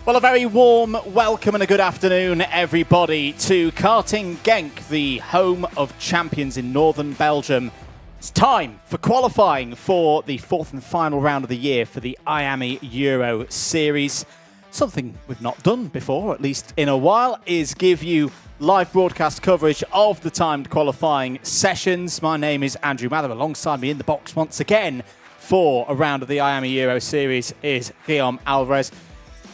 Well, a very warm welcome and a good afternoon, everybody, to Karting Genk, the home of champions in northern Belgium. It's time for qualifying for the fourth and final round of the year for the IAME Euro Series. Something we've not done before, at least in a while, is give you live broadcast coverage of the timed qualifying sessions. My name is Andrew Mather. Alongside me in the box once again for a round of the IAME Euro Series is Guillaume Alvarez.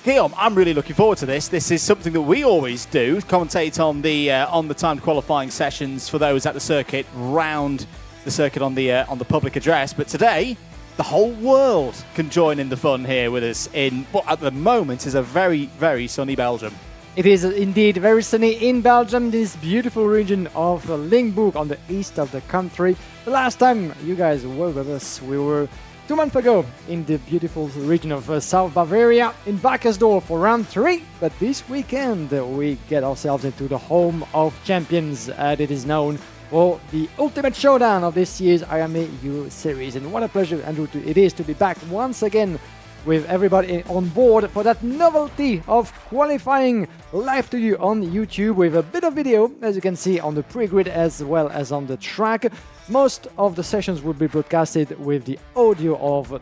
Guillaume, I'm really looking forward to this. This is something that we always do, commentate on the timed qualifying sessions for those at the circuit, round the circuit on the public address. But today, the whole world can join in the fun here with us in what at the moment is a very, very sunny Belgium. It is indeed very sunny in Belgium, this beautiful region of Limburg on the east of the country. The last time you guys were with us, we were 2 months ago in the beautiful region of South Bavaria in Wackersdorf for round 3. But this weekend we get ourselves into the home of champions that is known for the ultimate showdown of this year's IAME Euro Series. And what a pleasure, Andrew, it is to be back once again with everybody on board for that novelty of qualifying live to you on YouTube with a bit of video, as you can see on the pre-grid as well as on the track. Most of the sessions will be broadcasted with the audio of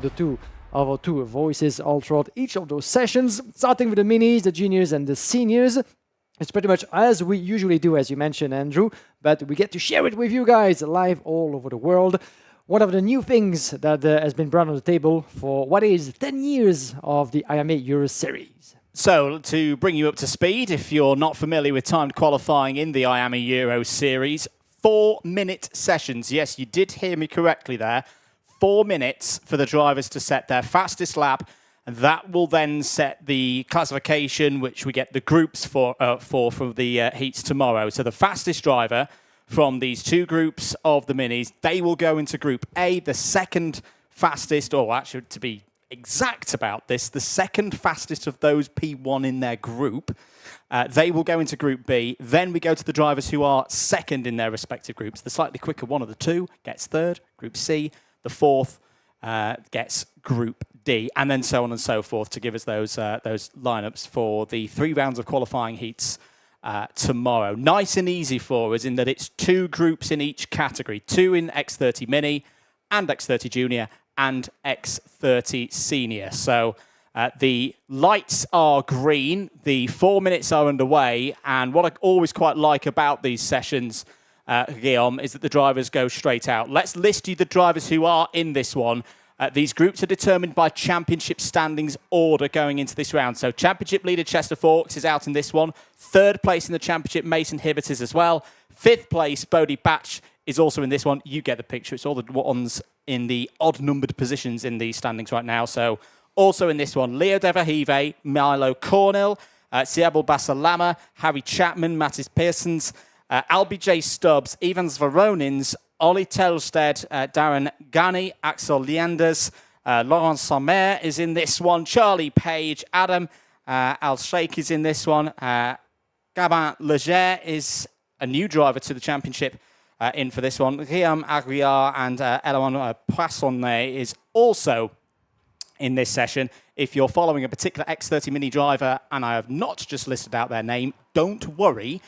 our two voices all throughout each of those sessions, starting with the minis, the juniors and the seniors. It's pretty much as we usually do, as you mentioned, Andrew, but we get to share it with you guys live all over the world. One of the new things that has been brought on the table for what is 10 years of the IAME Euro Series. So, to bring you up to speed, if you're not familiar with timed qualifying in the IAME Euro Series, 4-minute sessions. Yes, you did hear me correctly there. 4 minutes for the drivers to set their fastest lap. And that will then set the classification, which we get the groups for the heats tomorrow. So the fastest driver from these two groups of the minis, they will go into Group A. The second fastest, or actually to be exact about this, the second fastest of those P1 in their group, they will go into Group B. Then we go to the drivers who are second in their respective groups. The slightly quicker one of the two gets third, Group C. The fourth gets Group D, and then so on and so forth to give us those lineups for the 3 rounds of qualifying heats tomorrow. Nice and easy for us in that it's 2 groups in each category, 2 in X30 Mini and X30 Junior and X30 Senior. So the lights are green, the 4 minutes are underway, and what I always quite like about these sessions, Guillaume, is that the drivers go straight out. Let's list you the drivers who are in this one. These groups are determined by championship standings order going into this round. So championship leader Chester Forks is out in this one. 3rd place in the championship, Mason Hibbert is as well. 5th place, Bodie Batch is also in this one. You get the picture. It's all the ones in the odd-numbered positions in these standings right now. So also in this one, Leo Devahive, Milo Cornell, Siabel Basalama, Harry Chapman, Mattis Pearsons, Albie J. Stubbs, Evans Veronins, Ollie Telsted, Darren Gani, Axel Leanders, Laurent Sommer is in this one, Charlie Page, Adam Al-Sheikh is in this one, Gabin Leger is a new driver to the championship in for this one, Guillaume Aguiar and Eloan Poissonnet is also in this session. If you're following a particular X30 Mini driver and I have not just listed out their name, don't worry.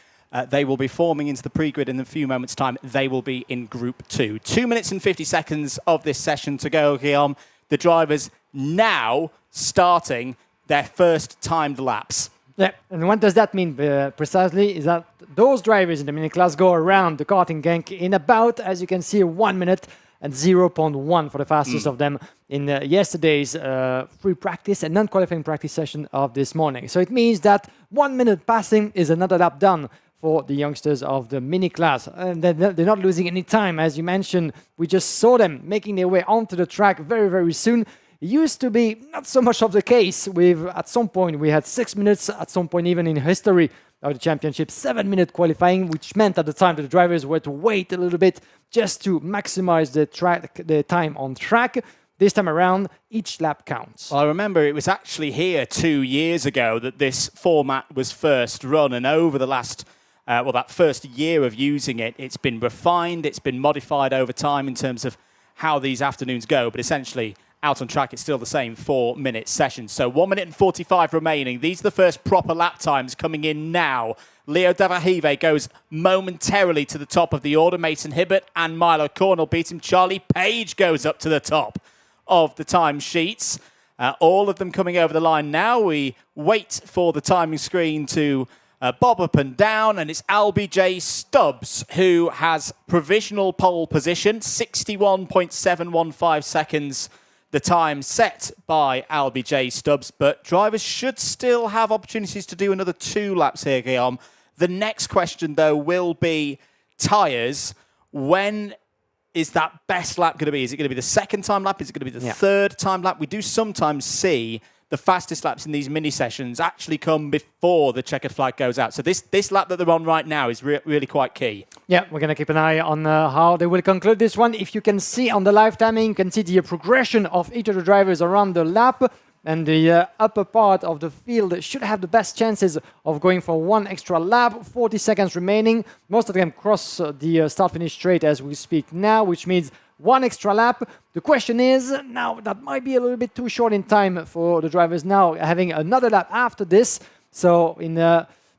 They will be forming into the pre-grid in a few moments' time. They will be in Group 2. 2 minutes and 50 seconds of this session to go, Guillaume. The drivers now starting their first timed laps. Yeah, and what does that mean precisely? Is that those drivers in the mini class go around the Karting Genk in about, as you can see, 1 minute and 0.1 for the fastest of them in yesterday's free practice and non-qualifying practice session of this morning. So it means that 1 minute passing is another lap done for the youngsters of the mini class. And they're not losing any time. As you mentioned, we just saw them making their way onto the track very, very soon. It used to be not so much of the case. At some point, we had 6 minutes, at some point even in history of the championship, 7-minute qualifying, which meant at the time that the drivers were to wait a little bit just to maximize the time on track. This time around, each lap counts. Well, I remember it was actually here 2 years ago that this format was first run, and over the last that first year of using it, it's been refined, it's been modified over time in terms of how these afternoons go, but essentially out on track, it's still the same 4-minute session. So 1 minute and 45 remaining. These are the first proper lap times coming in now. Leo Davahive goes momentarily to the top of the order. Mason Hibbert and Milo Cornell beat him. Charlie Page goes up to the top of the time sheets. All of them coming over the line now. We wait for the timing screen to bob up and down, and it's LBJ Stubbs who has provisional pole position, 61.715 seconds. The time set by LBJ Stubbs, but drivers should still have opportunities to do another 2 laps here, Guillaume. The next question, though, will be tyres. When is that best lap going to be? Is it going to be the second time lap? Is it going to be the third time lap? We do sometimes see the fastest laps in these mini sessions actually come before the checkered flag goes out. So this lap that they're on right now is really quite key. Yeah, we're going to keep an eye on how they will conclude this one. If you can see on the live timing, you can see the progression of each of the drivers around the lap. And the upper part of the field should have the best chances of going for 1 extra lap. 40 seconds remaining. Most of them cross the start-finish straight as we speak now, which means 1 extra lap. The question is, now that might be a little bit too short in time for the drivers now, having another lap after this. So in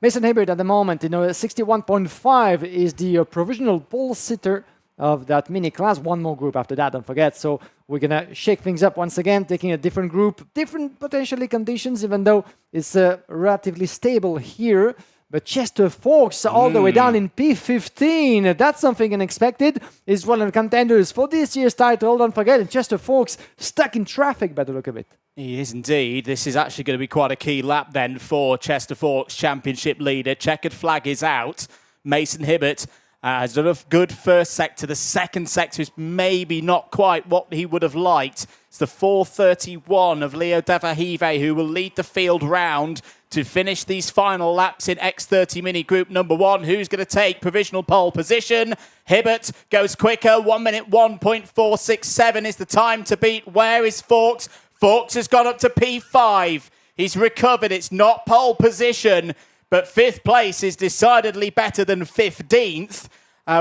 Mason Hibbert at the moment, 61.5 is the provisional pole sitter of that mini class. 1 more group after that, don't forget. So we're going to shake things up once again, taking a different group, different potentially conditions, even though it's relatively stable here. But Chester Forks all the way down in P15. That's something unexpected. Is one of the contenders for this year's title. Don't forget, Chester Forks stuck in traffic by the look of it. He is indeed. This is actually going to be quite a key lap then for Chester Forks championship leader. Checkered flag is out. Mason Hibbert has done a good first sector. The second sector is maybe not quite what he would have liked. It's the 4:31 of Leo Davahive who will lead the field round to finish these final laps in X30 MINI Group number 1. Who's going to take provisional pole position? Hibbert goes quicker. 1 minute 1.467 is the time to beat. Where is Forks? Forks has gone up to P5. He's recovered. It's not pole position, but 5th place is decidedly better than 15th,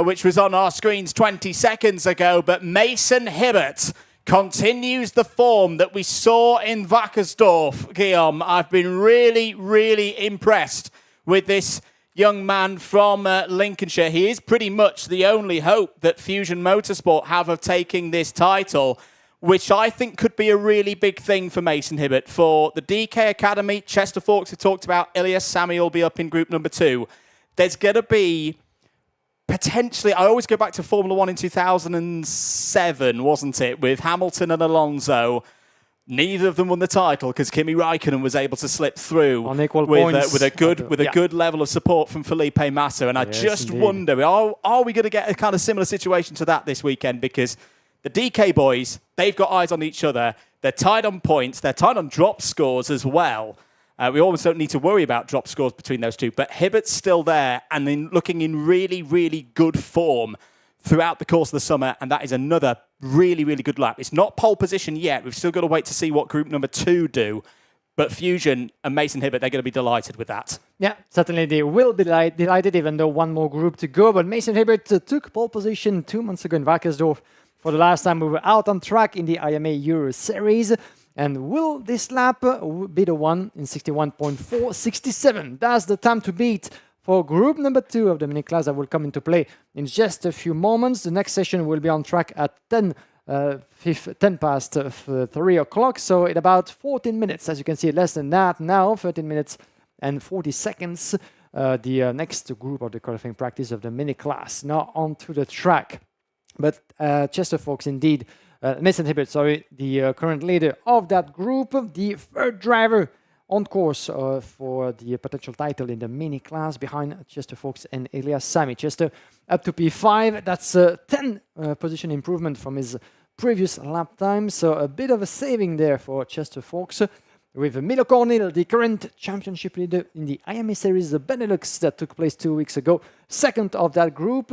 which was on our screens 20 seconds ago. But Mason Hibbert continues the form that we saw in Wackersdorf, Guillaume. I've been really impressed with this young man from Lincolnshire. He is pretty much the only hope that Fusion Motorsport have of taking this title, which I think could be a really big thing for Mason Hibbert. For the DK Academy, Chester Forks have talked about, Ilias Sami will be up in group number 2. There's going to be potentially, I always go back to Formula 1 in 2007, wasn't it? With Hamilton and Alonso. Neither of them won the title because Kimi Räikkönen was able to slip through on equal points with a good level of support from Felipe Massa. And I just wonder, are we going to get a kind of similar situation to that this weekend? Because the DK boys, they've got eyes on each other. They're tied on points. They're tied on drop scores as well. We almost don't need to worry about drop scores between those two. But Hibbert's still there and then looking in really good form throughout the course of the summer. And that is another really good lap. It's not pole position yet. We've still got to wait to see what group number 2 do. But Fusion and Mason Hibbert, they're going to be delighted with that. Yeah, certainly they will be delighted, even though one more group to go. But Mason Hibbert took pole position 2 months ago in Wackersdorf. For the last time we were out on track in the IAME Euro Series. And will this lap be the one in 61.467? That's the time to beat for group number 2 of the mini class that will come into play in just a few moments. The next session will be on track at 10 past 3 o'clock. So in about 14 minutes, as you can see, less than that now, 13 minutes and 40 seconds, the next group of the qualifying practice of the mini class. Now onto the track. But Chester Forks indeed, Mason Hibbert, sorry, the current leader of that group, the third driver on course for the potential title in the mini class behind Chester Forks and Ilias Sami. Chester up to P5, that's a 10 position improvement from his previous lap time, so a bit of a saving there for Chester Forks. With Milo Cornell, the current championship leader in the IAME Series, the Benelux that took place 2 weeks ago, second of that group.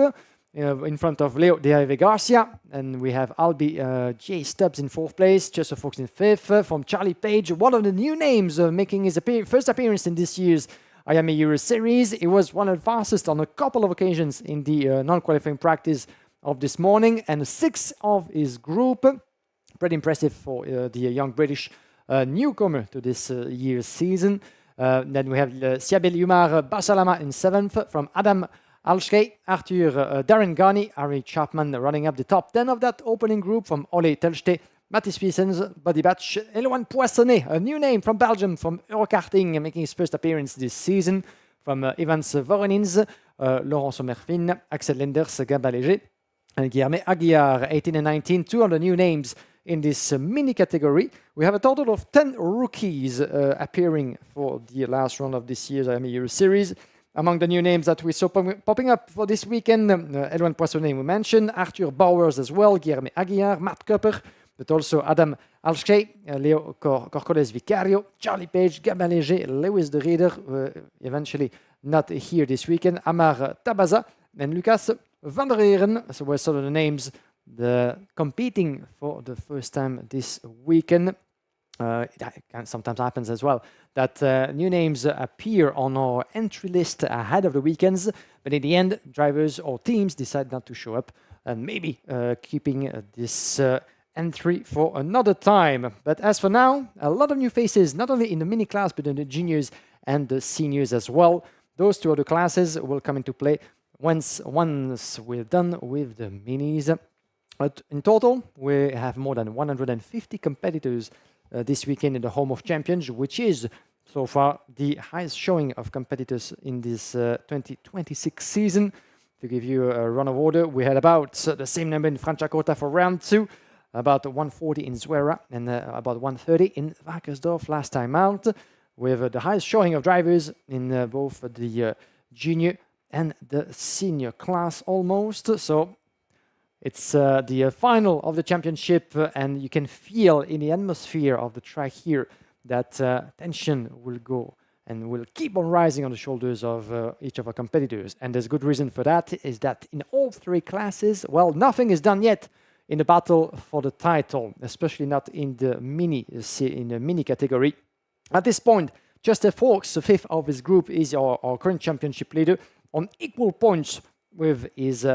In front of Leo de Garcia, and we have Albi J. Stubbs in 4th place, Chester Forks in 5th, from Charlie Page, one of the new names making his first appearance in this year's IAME Euro Series. He was one of the fastest on a couple of occasions in the non-qualifying practice of this morning, and 6th of his group. Pretty impressive for the young British newcomer to this year's season. Then we have Siabel Yumar Basalama in 7th from Adam Alschkei, Arthur Darren Garni, Harry Chapman running up the top 10 of that opening group from Ole Telste, Mathis Wiesens, Buddy Batch, Eloan Poissonnet, a new name from Belgium, from Euro Karting, making his first appearance this season, from Evans Voronins, Laurent Sommerfin, Axel Lenders, Gabin Léger, and Guillerme Aguiar, 18 and 19, 200 new names in this mini category. We have a total of 10 rookies appearing for the last round of this year's IAME Euro Series. Among the new names that we saw popping up for this weekend, Eloan Poissonnet we mentioned, Arthur Bowers as well, Guillerme Aguiar, Matt Kupper, but also Adam Alschkei, Leo Corcoles Vicario, Charlie Page, Gabin Léger, Lewis de Ridder, eventually not here this weekend, Amar Tabaza, and Lucas van der Heeren. So were sort of the names competing for the first time this weekend. It sometimes happens as well that new names appear on our entry list ahead of the weekends, but in the end, drivers or teams decide not to show up and maybe keeping this entry for another time. But as for now, a lot of new faces, not only in the mini class, but in the juniors and the seniors as well. Those two other classes will come into play once we're done with the minis. But in total, we have more than 150 competitors this weekend in the Home of Champions, which is so far the highest showing of competitors in this 2026 season. To give you a run of order, we had about the same number in Franciacorta for round 2, about 140 in Zuera, and about 130 in Wackersdorf last time out, with the highest showing of drivers in both the junior and the senior class almost. So it's the final of the championship, and you can feel in the atmosphere of the track here that tension will go and will keep on rising on the shoulders of each of our competitors. And there's good reason for that, is that in all three classes, well, nothing is done yet in the battle for the title, especially not in the mini category. At this point, Chester Fawkes, the 5th of his group, is our current championship leader on equal points with his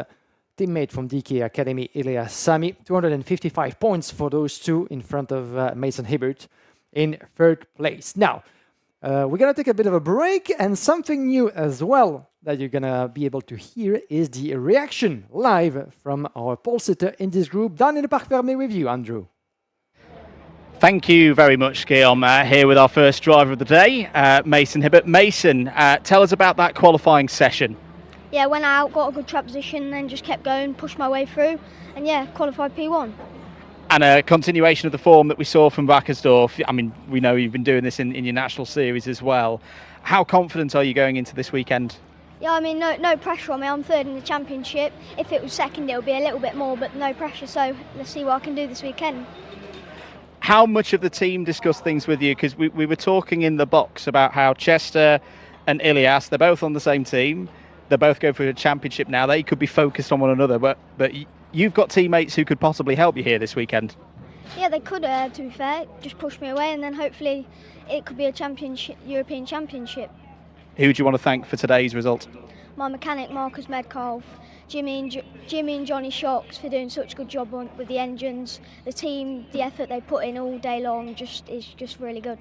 teammate from DK Academy, Elias Sami. 255 points for those two in front of Mason Hibbert in 3rd place. Now, we're going to take a bit of a break, and something new as well that you're going to be able to hear is the reaction live from our pole sitter in this group, down in the Parc Fermé with you, Andrew. Thank you very much, Guillaume. Here with our first driver of the day, Mason Hibbert. Mason, tell us about that qualifying session. Yeah, went out, got a good track position, then just kept going, pushed my way through, and yeah, qualified P1. And a continuation of the form that we saw from Wackersdorf. I mean, we know you've been doing this in your national series as well. How confident are you going into this weekend? Yeah, I mean, no pressure on me. I'm 3rd in the championship. If it was 2nd, it would be a little bit more, but no pressure. So let's see what I can do this weekend. How much of the team discussed things with you? Because we were talking in the box about how Chester and Ilias, they're both on the same team. They both go for a championship now. They could be focused on one another, but you've got teammates who could possibly help you here this weekend. Yeah, they could, to be fair, just push me away, and then hopefully it could be a European championship. Who do you want to thank for today's result? My mechanic, Marcus Medcalf, Jimmy and Johnny Shocks for doing such a good job with the engines. The team, the effort they put in all day long is just really good.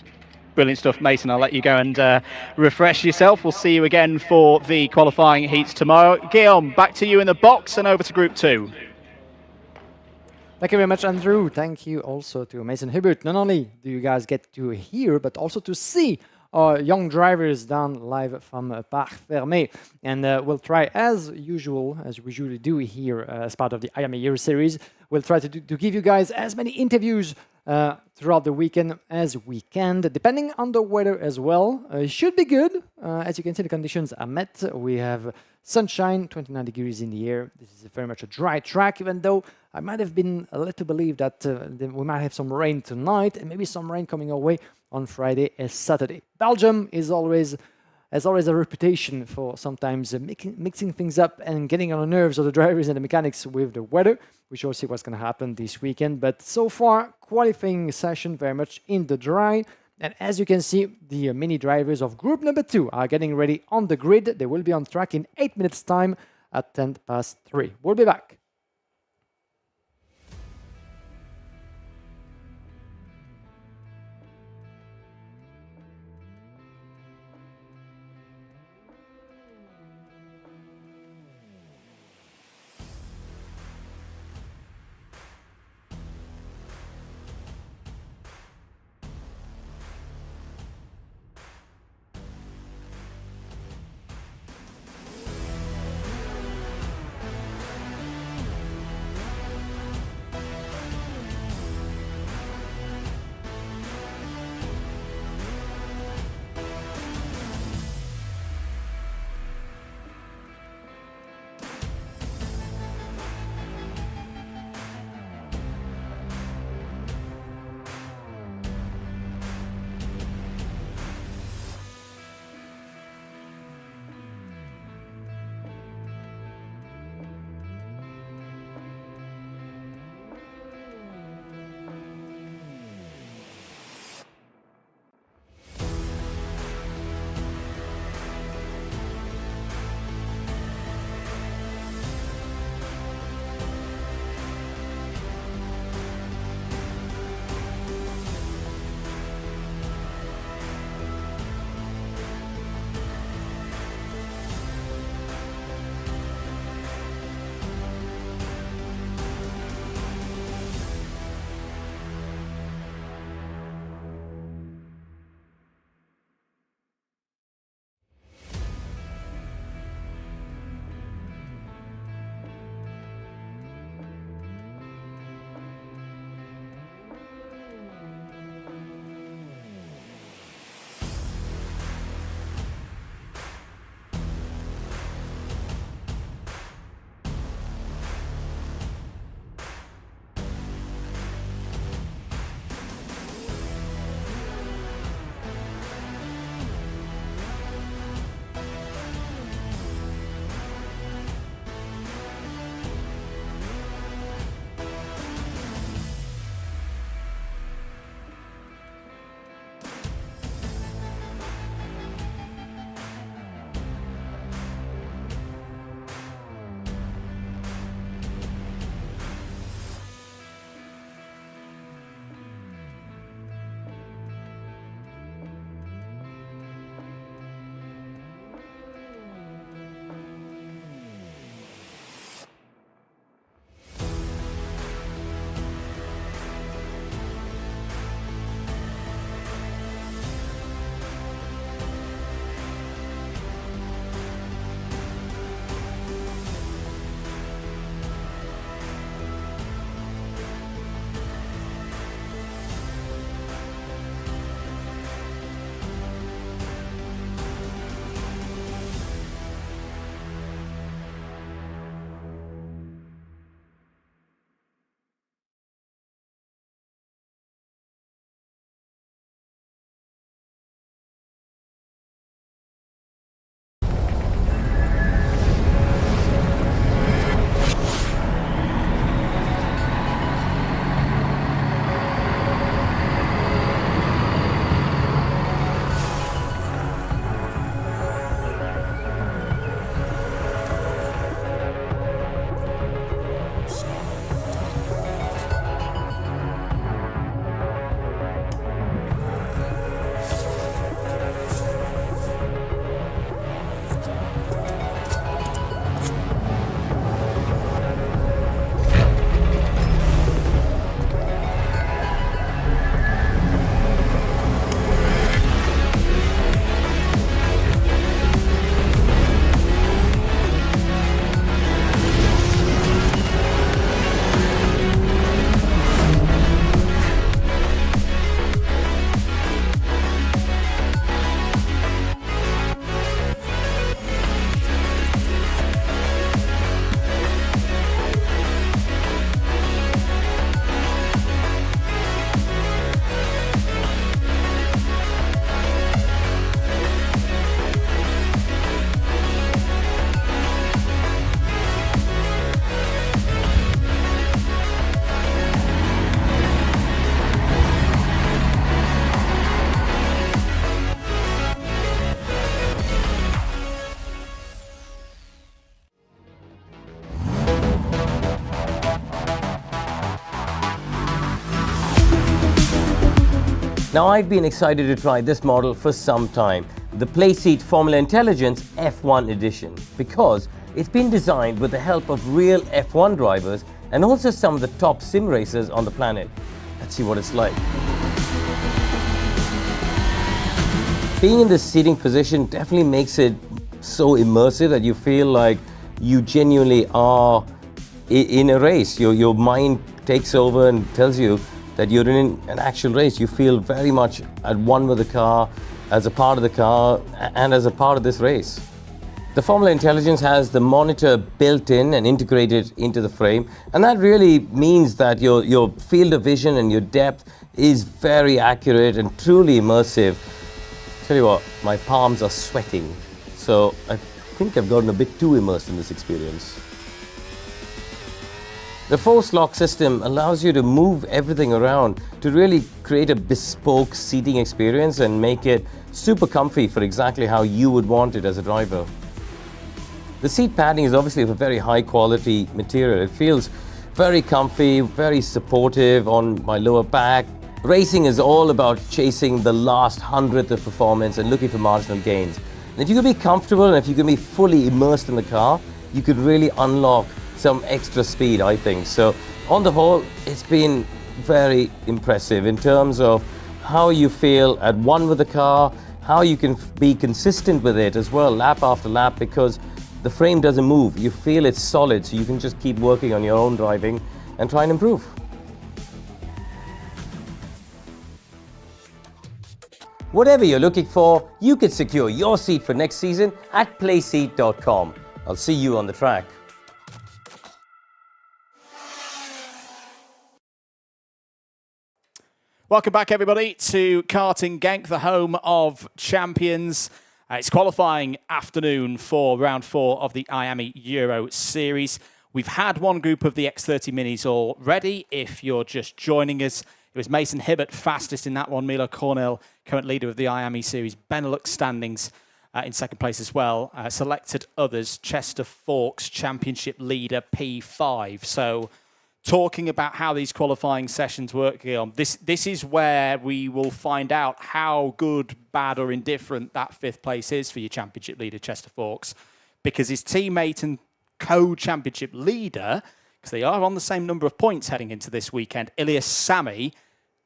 Brilliant stuff, Mason. I'll let you go and refresh yourself. We'll see you again for the qualifying heats tomorrow. Guillaume, back to you in the box and over to Group 2. Thank you very much, Andrew. Thank you also to Mason Hibbert. Not only do you guys get to hear, but also to see our young drivers down live from Parc Fermé. And we'll try, as usual, as we usually do here as part of the IAME Euro Series, we'll try to give you guys as many interviews throughout the weekend as we can, depending on the weather as well. It should be good. As you can see, the conditions are met. We have sunshine, 29 degrees in the air. This is very much a dry track, even though I might have been led to believe that we might have some rain tonight and maybe some rain coming our way on Friday and Saturday. Belgium has always a reputation for sometimes mixing things up and getting on the nerves of the drivers and the mechanics with the weather. We shall see what's going to happen this weekend. But so far, qualifying session very much in the dry. And as you can see, the mini drivers of group number 2 are getting ready on the grid. They will be on track in 8 minutes' time at 3:10. We'll be back. Now, I've been excited to try this model for some time, the Playseat Formula Intelligence F1 Edition, because it's been designed with the help of real F1 drivers and also some of the top sim racers on the planet. Let's see what it's like. Being in this seating position definitely makes it so immersive that you feel like you genuinely are in a race. Your mind takes over and tells you that you're in an actual race. You feel very much at one with the car, as a part of the car, and as a part of this race. The Formula Intelligence has the monitor built in and integrated into the frame, and that really means that your field of vision and your depth is very accurate and truly immersive. Tell you what, my palms are sweating, so I think I've gotten a bit too immersed in this experience. The force lock system allows you to move everything around to really create a bespoke seating experience and make it super comfy for exactly how you would want it as a driver. The seat padding is obviously of a very high quality material. It feels very comfy, very supportive on my lower back. Racing is all about chasing the last hundredth of performance and looking for marginal gains. And if you can be comfortable and if you can be fully immersed in the car, you could really unlock some extra speed, I think. So on the whole, it's been very impressive in terms of how you feel at one with the car, how you can be consistent with it as well, lap after lap, because the frame doesn't move. You feel it's solid, so you can just keep working on your own driving and try and improve. Whatever you're looking for, you can secure your seat for next season at playseat.com. I'll see you on the track. Welcome back, everybody, to Karting Genk, the home of champions. It's qualifying afternoon for round 4 of the IAME Euro Series. We've had one group of the X30 Minis already. If you're just joining us, it was Mason Hibbert fastest in that one. Milo Cornell, current leader of the IAME Series Benelux standings, in second place as well. Selected others, Chester Fawkes, championship leader, P5. So, talking about how these qualifying sessions work, Guillaume, this is where we will find out how good, bad or indifferent that 5th place is for your championship leader, Chester Fawkes, because his teammate and co-championship leader, because they are on the same number of points heading into this weekend, Ilias Sami,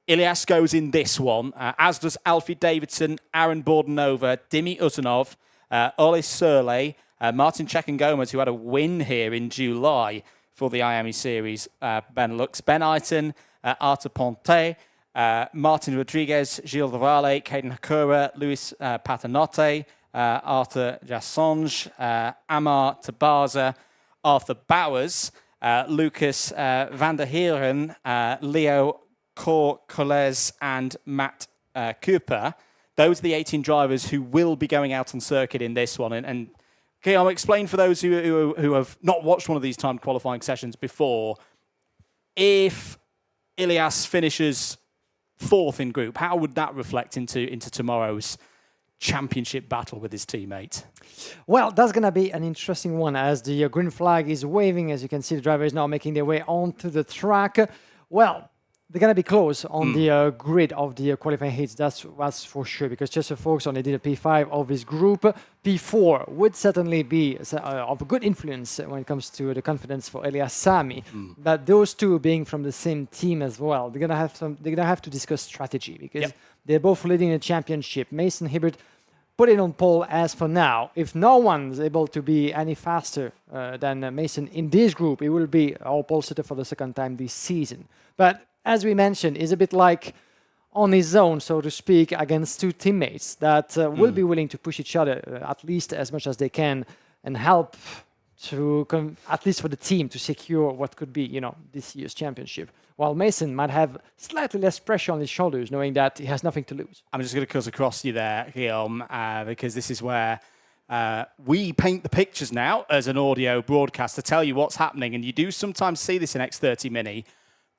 Ilias goes in this one, as does Alfie Davidson, Aaron Bordenova, Dimi Utanov, Ole Surley, Martin Chekan-Gomez, who had a win here in July for the IAME Series Benelux, Ben Eiton, Arthur Ponte, Martin Rodriguez, Gilles Valle, Caden Hakura, Luis Paternotte, Arthur Jassange, Amar Tabaza, Arthur Bowers, Lucas van der Heeren, Leo Corcoles and Matt Cooper. Those are the 18 drivers who will be going out on circuit in this one. And okay, I'll explain for those who have not watched one of these timed qualifying sessions before. If Ilias finishes 4th in group, how would that reflect into tomorrow's championship battle with his teammate? Well, that's going to be an interesting one as the green flag is waving. As you can see, the driver is now making their way onto the track. Well, they're going to be close on the grid of the qualifying heats, that's for sure, because Chester Fawkes only did a P5 of his group. P4 would certainly be of a good influence when it comes to the confidence for Ilias Sami. But those two being from the same team as well, they're going to have to discuss strategy, because they're both leading the championship. Mason Hibbert put it on pole as for now. If no one's able to be any faster than Mason in this group, it will be our pole sitter for the 2nd time this season. But as we mentioned, is a bit like on his own, so to speak, against 2 teammates that will be willing to push each other at least as much as they can and help to, at least for the team, to secure what could be, this year's championship. While Mason might have slightly less pressure on his shoulders, knowing that he has nothing to lose. I'm just going to cut across you there, Guillaume, because this is where we paint the pictures now as an audio broadcast to tell you what's happening. And you do sometimes see this in X30 Mini.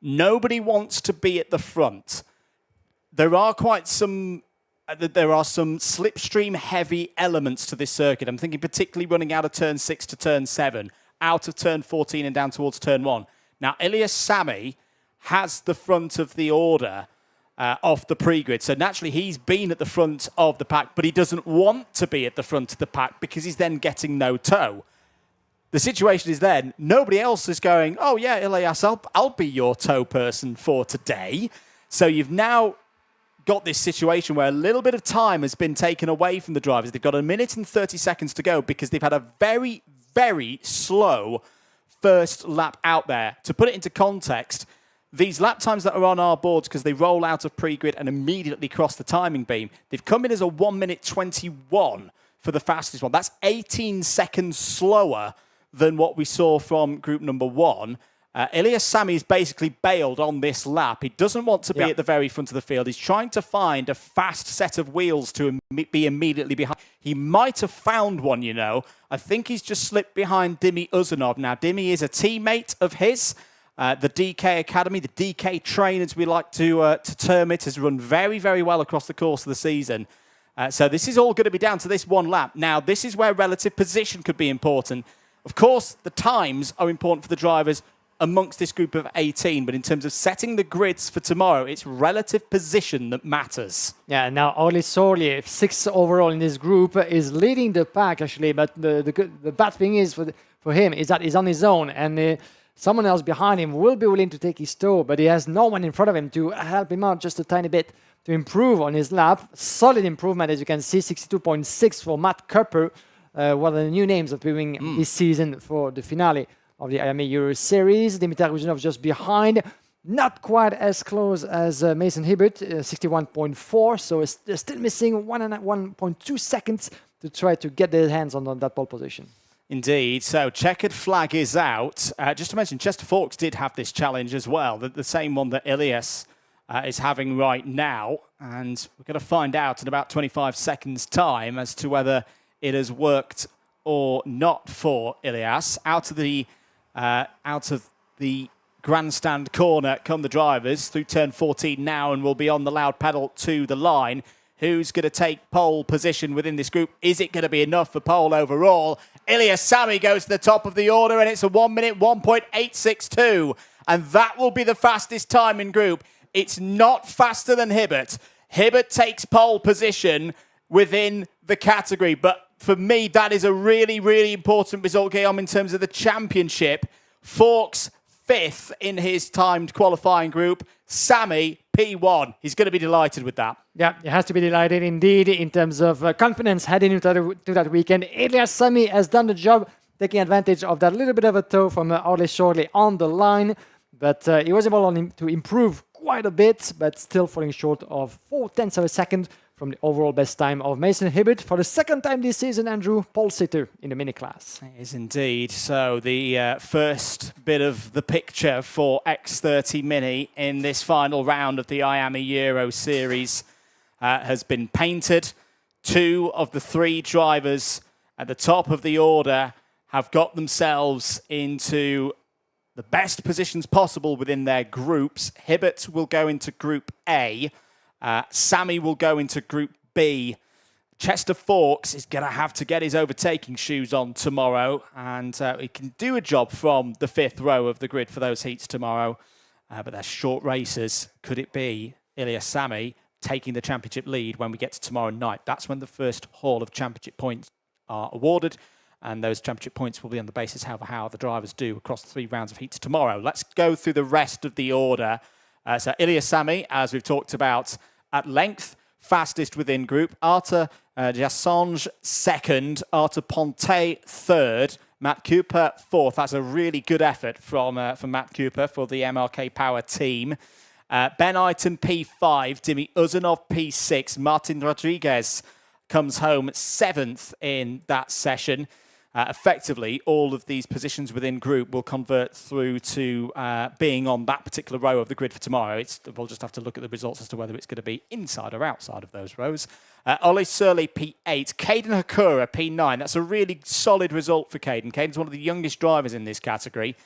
Nobody wants to be at the front. There are some slipstream heavy elements to this circuit. I'm thinking particularly running out of turn 6 to turn 7, out of turn 14 and down towards turn 1. Now, Ilias Sami has the front of the order off the pre-grid. So naturally, he's been at the front of the pack, but he doesn't want to be at the front of the pack because he's then getting no tow. The situation is then, nobody else is going, oh yeah, Ilias, I'll be your tow person for today. So you've now got this situation where a little bit of time has been taken away from the drivers. They've got 1 minute and 30 seconds to go because they've had a very, very slow first lap out there. To put it into context, these lap times that are on our boards, because they roll out of pre-grid and immediately cross the timing beam, they've come in as a 1 minute 21 for the fastest one. That's 18 seconds slower than what we saw from group number 1. Ilias Sami's basically bailed on this lap. He doesn't want to be at the very front of the field. He's trying to find a fast set of wheels to be immediately behind. He might have found one, you know. I think he's just slipped behind Dimi Uzunov. Now, Dimi is a teammate of his. The DK Academy, the DK train, as we like to term it, has run very, very well across the course of the season. So this is all going to be down to this one lap. Now, this is where relative position could be important. Of course, the times are important for the drivers amongst this group of 18, but in terms of setting the grids for tomorrow, it's relative position that matters. Yeah, now Oli Sorli, 6th overall in this group, is leading the pack actually, but the bad thing is for him is that he's on his own, and someone else behind him will be willing to take his tow, but he has no one in front of him to help him out just a tiny bit to improve on his lap. Solid improvement, as you can see, 62.6 for Matt Cooper. One of the new names that we're doing this season for the finale of the IAME Euro Series. Dimitar Uzunov just behind, not quite as close as Mason Hibbert, 61.4, so they're still missing 1.2 seconds to try to get their hands on that pole position. Indeed. So checkered flag is out. Just to mention, Chester Forks did have this challenge as well, the same one that Ilias is having right now. And we're going to find out in about 25 seconds' time as to whether it has worked or not for Ilias. Out of the grandstand corner come the drivers through turn 14 now, and will be on the loud pedal to the line. Who's going to take pole position within this group? Is it going to be enough for pole overall? Ilias Sami goes to the top of the order, and it's a 1 minute 1.862. And that will be the fastest time in group. It's not faster than Hibbert. Hibbert takes pole position within the category. But for me, that is a really, really important result, Guillaume, in terms of the championship. Forks 5th in his timed qualifying group. Sami, P1. He's going to be delighted with that. Yeah, he has to be delighted indeed in terms of confidence heading into that weekend. Ilias Sami has done the job, taking advantage of that little bit of a tow from Orly Shorley on the line. But he was able to improve quite a bit, but still falling short of 0.4 of a second from the overall best time of Mason Hibbert for the second time this season, Andrew, pole sitter in the mini class. It is indeed. So the first bit of the picture for X30 Mini in this final round of the IAME Euro Series has been painted. 2 of the 3 drivers at the top of the order have got themselves into the best positions possible within their groups. Hibbert will go into Group A. Sami will go into Group B. Chester Forks is going to have to get his overtaking shoes on tomorrow, and he can do a job from the 5th row of the grid for those heats tomorrow. But they're short races. Could it be Ilias Sami taking the championship lead when we get to tomorrow night? That's when the first haul of championship points are awarded, and those championship points will be on the basis of how the drivers do across the 3 rounds of heats tomorrow. Let's go through the rest of the order. So Ilias Sami, as we've talked about at length, fastest within group. Arthur Jassange 2nd, Arthur Ponte 3rd, Matt Cooper 4th. That's a really good effort from Matt Cooper for the MRK Power team. Ben Iton P5, Dimi Uzunov P6, Martin Rodriguez comes home 7th in that session. Effectively, all of these positions within group will convert through to being on that particular row of the grid for tomorrow. We'll just have to look at the results as to whether it's going to be inside or outside of those rows. Ollie Surley, P8. Caden Hakura, P9. That's a really solid result for Caden. Caden's one of the youngest drivers in this category.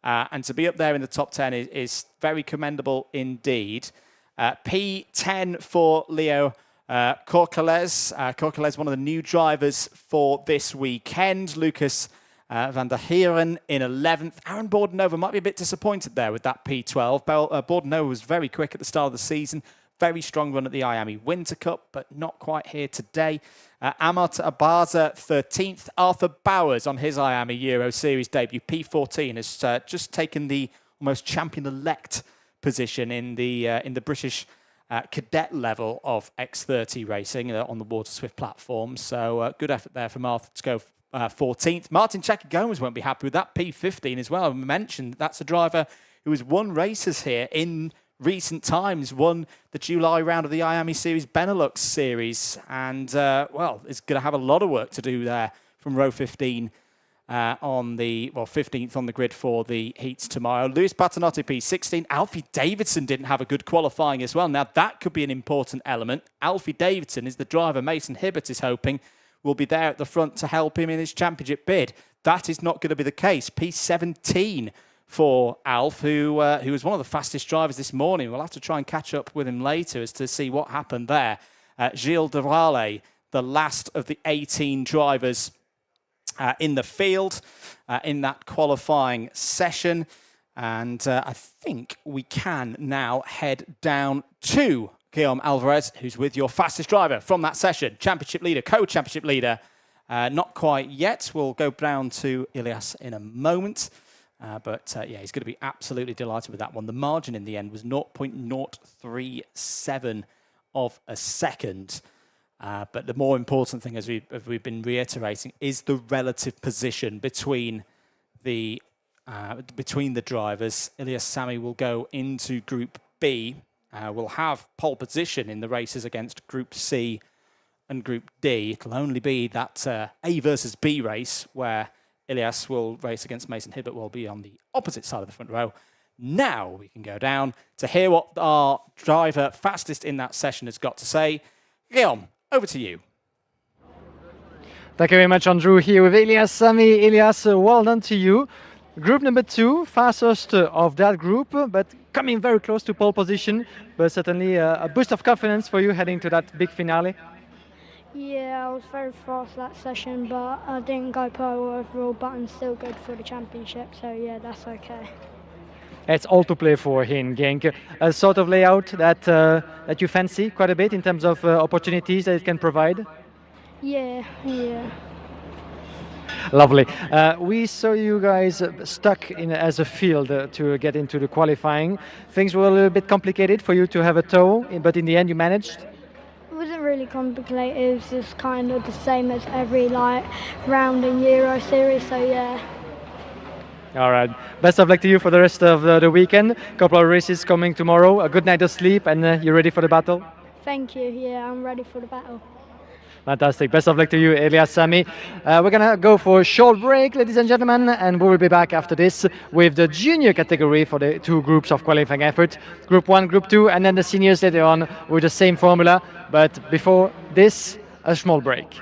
And to be up there in the top 10 is very commendable indeed. P10 for Leo Corcales. Corcales, one of the new drivers for this weekend. Lucas van der Heeren in 11th. Aaron Bordenova might be a bit disappointed there with that P12. Bordenova was very quick at the start of the season. very strong run at the IAME Winter Cup, but not quite here today. Amat Abaza 13th. Arthur Bowers on his IAME Euro Series debut, P14, has just taken the almost champion-elect position in the British cadet level of X30 racing on the Water Swift platform. So good effort there from Arthur to go 14th. Martin Checky Gomez won't be happy with that, P15 as well. I mentioned that's a driver who has won races here in recent times, won the July round of the IAME Series Benelux Series, and well, is going to have a lot of work to do there from row 15 on the 15th on the grid for the heats tomorrow. Lewis Paternotte P16. Alfie Davidson didn't have a good qualifying as well. Now that could be an important element. Alfie Davidson is the driver Mason Hibbert is hoping will be there at the front to help him in his championship bid. That is not going to be the case. P17 for Alf, who was one of the fastest drivers this morning. We'll have to try and catch up with him later as to see what happened there. Gilles de Raleigh, the last of the 18 drivers in the field in that qualifying session. And I think we can now head down to Guillaume Alvarez, who's with your fastest driver from that session. Championship leader, co-championship leader. Not quite yet. We'll go down to Ilias in a moment. But yeah, he's going to be absolutely delighted with that one. The margin in the end was 0.037 of a second. But the more important thing, as we've been reiterating, is the relative position between the drivers. Ilias Sami will go into Group B. Will have pole position in the races against Group C and Group D. It'll only be that A versus B race where Ilias will race against Mason Hibbert, will be on the opposite side of the front row. Now we can go down to hear what our driver fastest in that session has got to say. Guillaume, over to you. Thank you very much, Andrew. Here with Ilias Sami. Ilias, well done to you. Group number 2, fastest of that group, but coming very close to pole position, but certainly a boost of confidence for you heading to that big finale. Yeah, I was very fast that session, but I didn't go pole overall, but I'm still good for the championship, so yeah, that's okay. It's all to play for here in Genk. A sort of layout that you fancy quite a bit in terms of opportunities that it can provide? Yeah. Lovely. We saw you guys stuck in as a field to get into the qualifying. Things were a little bit complicated for you to have a tow, but in the end you managed? It wasn't really complicated, it was just kind of the same as every round in Euro Series, so yeah. All right. Best of luck to you for the rest of the weekend. Couple of races coming tomorrow, a good night of sleep, and you ready for the battle? Thank you, yeah, I'm ready for the battle. Fantastic. Best of luck to you, Ilias Sami. We're going to go for a short break, ladies and gentlemen, and we will be back after this with the junior category for the 2 groups of qualifying effort. Group 1, Group 2, and then the seniors later on with the same formula. But before this, a small break.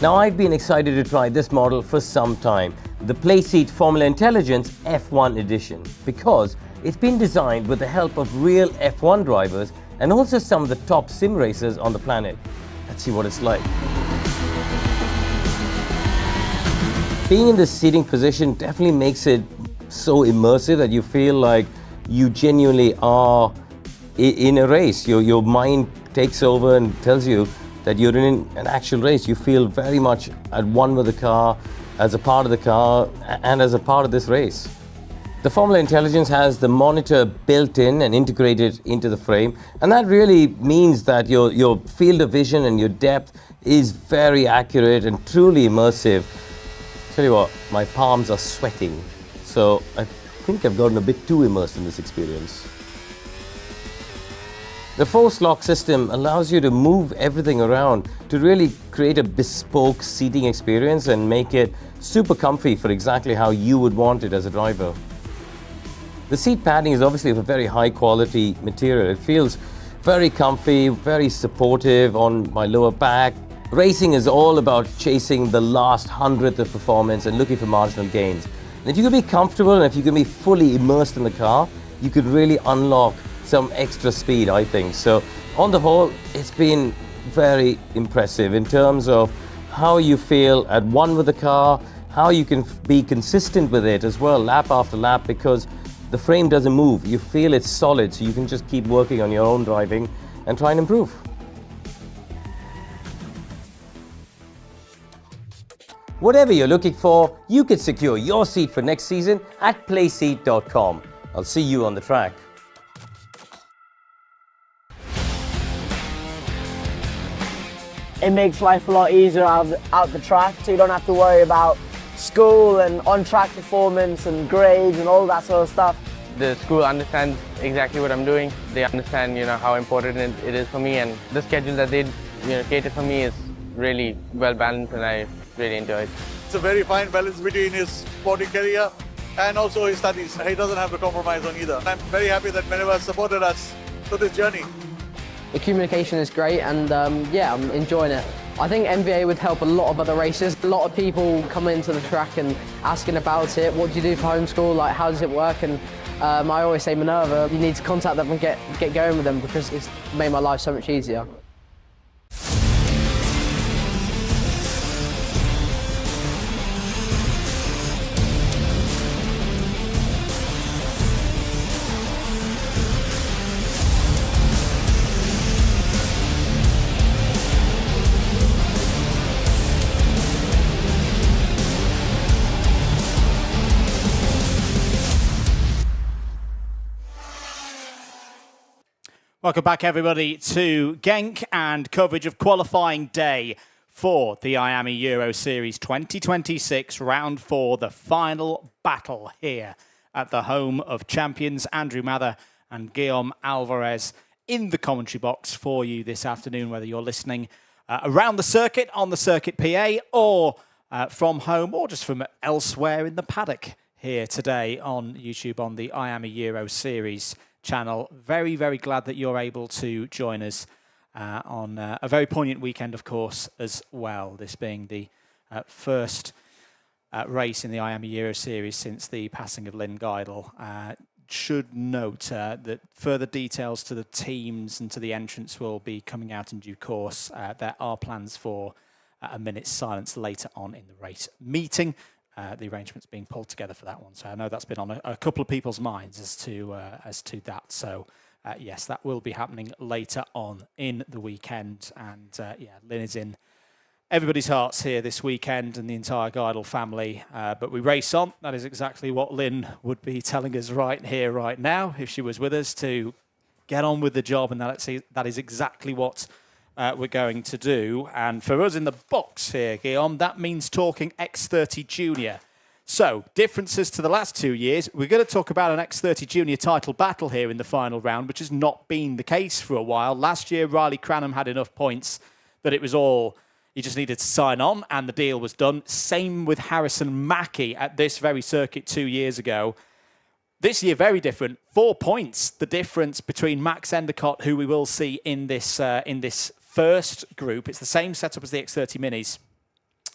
Now, I've been excited to try this model for some time, the Playseat Formula Intelligence F1 Edition, because it's been designed with the help of real F1 drivers and also some of the top sim racers on the planet. Let's see what it's like. Being in this seating position definitely makes it so immersive that you feel like you genuinely are in a race. Your mind takes over and tells you that you're in an actual race. You feel very much at one with the car, as a part of the car, and as a part of this race. The Formula Intelligence has the monitor built in and integrated into the frame, and that really means that your field of vision and your depth is very accurate and truly immersive. Tell you what, my palms are sweating, so I think I've gotten a bit too immersed in this experience. The force lock system allows you to move everything around to really create a bespoke seating experience and make it super comfy for exactly how you would want it as a driver. The seat padding is obviously of a very high quality material. It feels very comfy, very supportive on my lower back. Racing is all about chasing the last hundredth of performance and looking for marginal gains. And if you can be comfortable and if you can be fully immersed in the car, you could really unlock some extra speed, I think. So on the whole, it's been very impressive in terms of how you feel at one with the car, how you can be consistent with it as well, lap after lap, because the frame doesn't move. You feel it's solid, so you can just keep working on your own driving and try and improve. Whatever you're looking for, you can secure your seat for next season at playseat.com. I'll see you on the track. It makes life a lot easier out the track, so you don't have to worry about school and on-track performance and grades and all that sort of stuff. The school understands exactly what I'm doing. They understand, how important it is for me, and the schedule that they, created for me is really well balanced, and I really enjoy it. It's a very fine balance between his sporting career and also his studies. He doesn't have to compromise on either. I'm very happy that Meneva has supported us through this journey. The communication is great, and yeah, I'm enjoying it. I think MVA would help a lot of other races. A lot of people come into the track and asking about it. What do you do for homeschool? Like, how does it work? And I always say, Minerva, you need to contact them and get going with them, because it's made my life so much easier. Welcome back, everybody, to Genk and coverage of qualifying day for the IAME Euro Series 2026, round 4, the final battle here at the home of champions Andrew Mather and Guillaume Alvarez in the commentary box for you this afternoon, whether you're listening around the circuit, on the Circuit PA, or from home, or just from elsewhere in the paddock here today on YouTube on the IAME Euro Series channel. Very, very glad that you're able to join us on a very poignant weekend, of course, as well. This being the first race in the IAME Euro Series since the passing of Lynn Geidel. Should note that further details to the teams and to the entrance will be coming out in due course. There are plans for a minute's silence later on in the race meeting. The arrangements being pulled together for that one, so I know that's been on a couple of people's minds as to that. So yes, that will be happening later on in the weekend, and yeah, Lynn is in everybody's hearts here this weekend and the entire Geidel family. But we race on. That is exactly what Lynn would be telling us right here, right now, if she was with us, to get on with the job, and that is exactly what we're going to do. And for us in the box here, Guillaume, that means talking X30 Junior. So, differences to the last 2 years. We're going to talk about an X30 Junior title battle here in the final round, which has not been the case for a while. Last year, Riley Cranham had enough points that it was all, he just needed to sign on and the deal was done. Same with Harrison Mackie at this very circuit 2 years ago. This year, very different. 4 points, the difference between Max Endicott, who we will see in this first group. It's the same setup as the X30 Minis.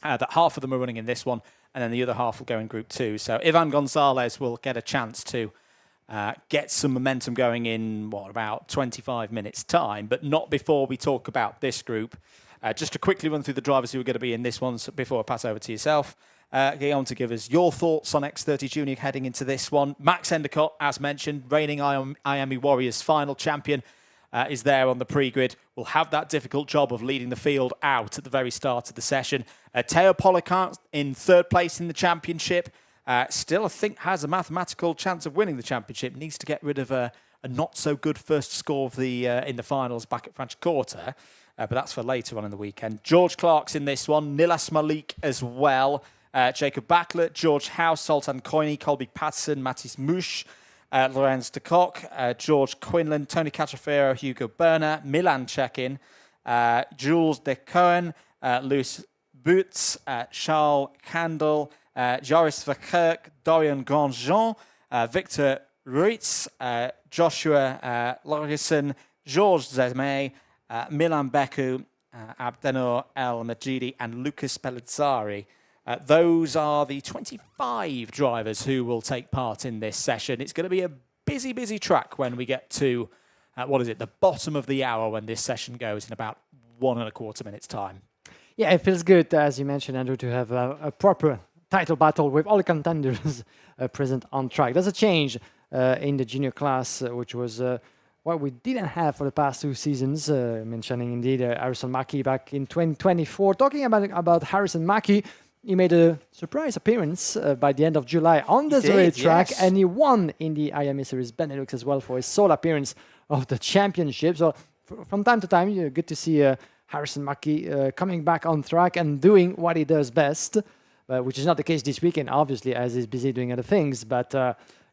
that half of them are running in this one, and then the other half will go in Group 2. So Ivan Gonzalez will get a chance to get some momentum going in, about 25 minutes' time, but not before we talk about this group. Just to quickly run through the drivers who are going to be in this one before I pass over to yourself. Guillaume, to give us your thoughts on X30 Junior heading into this one. Max Endicott, as mentioned, reigning IAME Warriors final champion, is there on the pre-grid. Will have that difficult job of leading the field out at the very start of the session. Teo Poliquin in third place in the championship. Still, I think, has a mathematical chance of winning the championship. Needs to get rid of a not-so-good first score of the in the finals back at Franciacorta. But that's for later on in the weekend. George Clark's in this one. Nilas Malik as well. Jacob Backler, George House, Sultan Koini, Colby Patterson, Mathis Mouche, Lorenz de Kock, George Quinlan, Tony Cacciaferro, Hugo Berner, Milan check-in, Jules de Cohen, Louis Boots, Charles Candle, Joris Verkerk, Dorian Grandjean, Victor Ruiz, Joshua Lorison, Georges Zeme, Milan Beku, Abdenor El Majidi, and Lucas Pellizzari. Those are the 25 drivers who will take part in this session. It's going to be a busy, busy track when we get to, the bottom of the hour when this session goes in about 1.25 minutes' time. Yeah, it feels good, as you mentioned, Andrew, to have a proper title battle with all the contenders present on track. There's a change in the junior class, which was what we didn't have for the past 2 seasons, mentioning indeed Harrison Mackie back in 2024. Talking about Harrison Mackie, he made a surprise appearance by the end of July on the Zoe track, and he won in the IAME Series Benelux as well for his sole appearance of the championship. So from time to time, you're good to see Harrison Mackie coming back on track and doing what he does best, which is not the case this weekend, obviously, as he's busy doing other things. But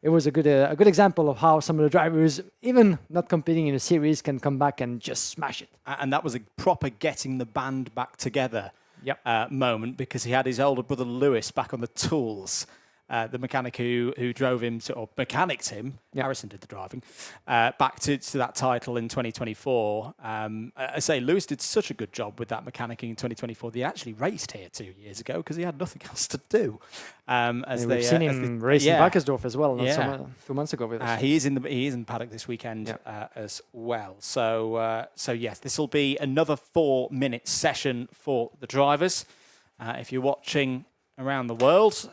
it was a good example of how some of the drivers, even not competing in a series, can come back and just smash it. And that was a proper getting the band back together moment, because he had his older brother Lewis back on the tools. The mechanic who drove him, or mechanicked him, Harrison did the driving, back to that title in 2024. I say Lewis did such a good job with that mechanicking in 2024. They actually raced here 2 years ago because he had nothing else to do. We've seen him race in Wackersdorf as well, 2 months ago with us. He is in the paddock this weekend as well. So yes, this will be another 4-minute session for the drivers. If you're watching around the world,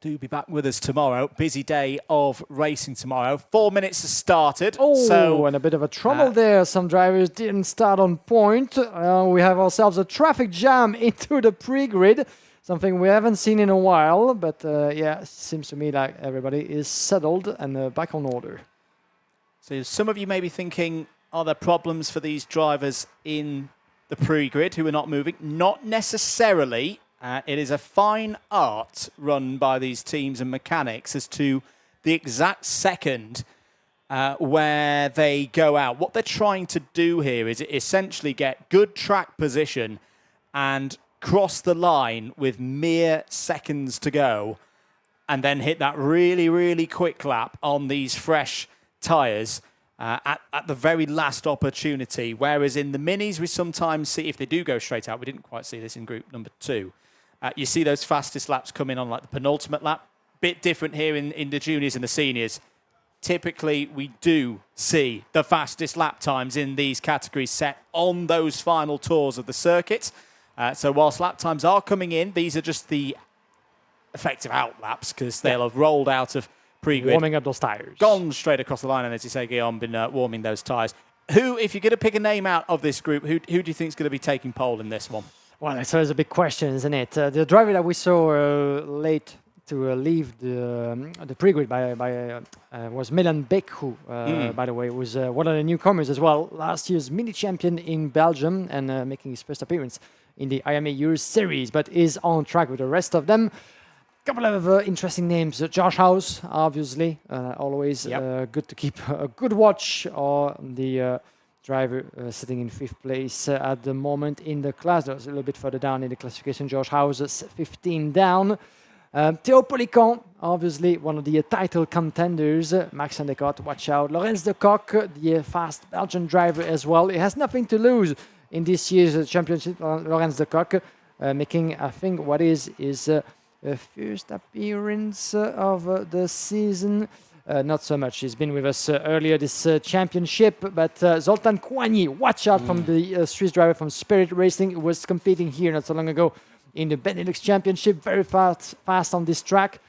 do be back with us tomorrow. Busy day of racing tomorrow. 4 minutes has started. And a bit of a trouble there. Some drivers didn't start on point. We have ourselves a traffic jam into the pre-grid, something we haven't seen in a while. But seems to me like everybody is settled and back on order. So some of you may be thinking, are there problems for these drivers in the pre-grid who are not moving? Not necessarily. It is a fine art run by these teams and mechanics as to the exact second where they go out. What they're trying to do here is essentially get good track position and cross the line with mere seconds to go, and then hit that really, really quick lap on these fresh tyres at the very last opportunity. Whereas in the minis, we sometimes see, if they do go straight out, we didn't quite see this in group number 2, you see those fastest laps come in on like the penultimate lap. Bit different here in the juniors and the seniors. Typically, we do see the fastest lap times in these categories set on those final tours of the circuit. So whilst lap times are coming in, these are just the effective out laps because they'll have rolled out of pre-grid. Warming up those tyres. Gone straight across the line, and as you say, Guillaume, been warming those tyres. Who, if you're going to pick a name out of this group, who do you think is going to be taking pole in this one? Well, it's always a big question, isn't it? The driver that we saw late to leave the pre-grid was Milan Beck, who, by the way, was one of the newcomers as well. Last year's mini champion in Belgium and making his first appearance in the IAME Euro Series, but is on track with the rest of them. A couple of interesting names. Josh House, obviously, always good to keep a good watch on the driver sitting in 5th place at the moment in the class. There's a little bit further down in the classification. Josh House 15 down. Teo Poliquin, obviously one of the title contenders. Max Endicott, watch out. Lorenz de Kock, the fast Belgian driver as well. He has nothing to lose in this year's championship. Lorenz de Kock, making, I think, what is his first appearance of the season. Not so much. He's been with us earlier this championship, but Zoltán Koányi, watch out from the Swiss driver from Spirit Racing, who was competing here not so long ago in the Benelux Championship, very fast on this track.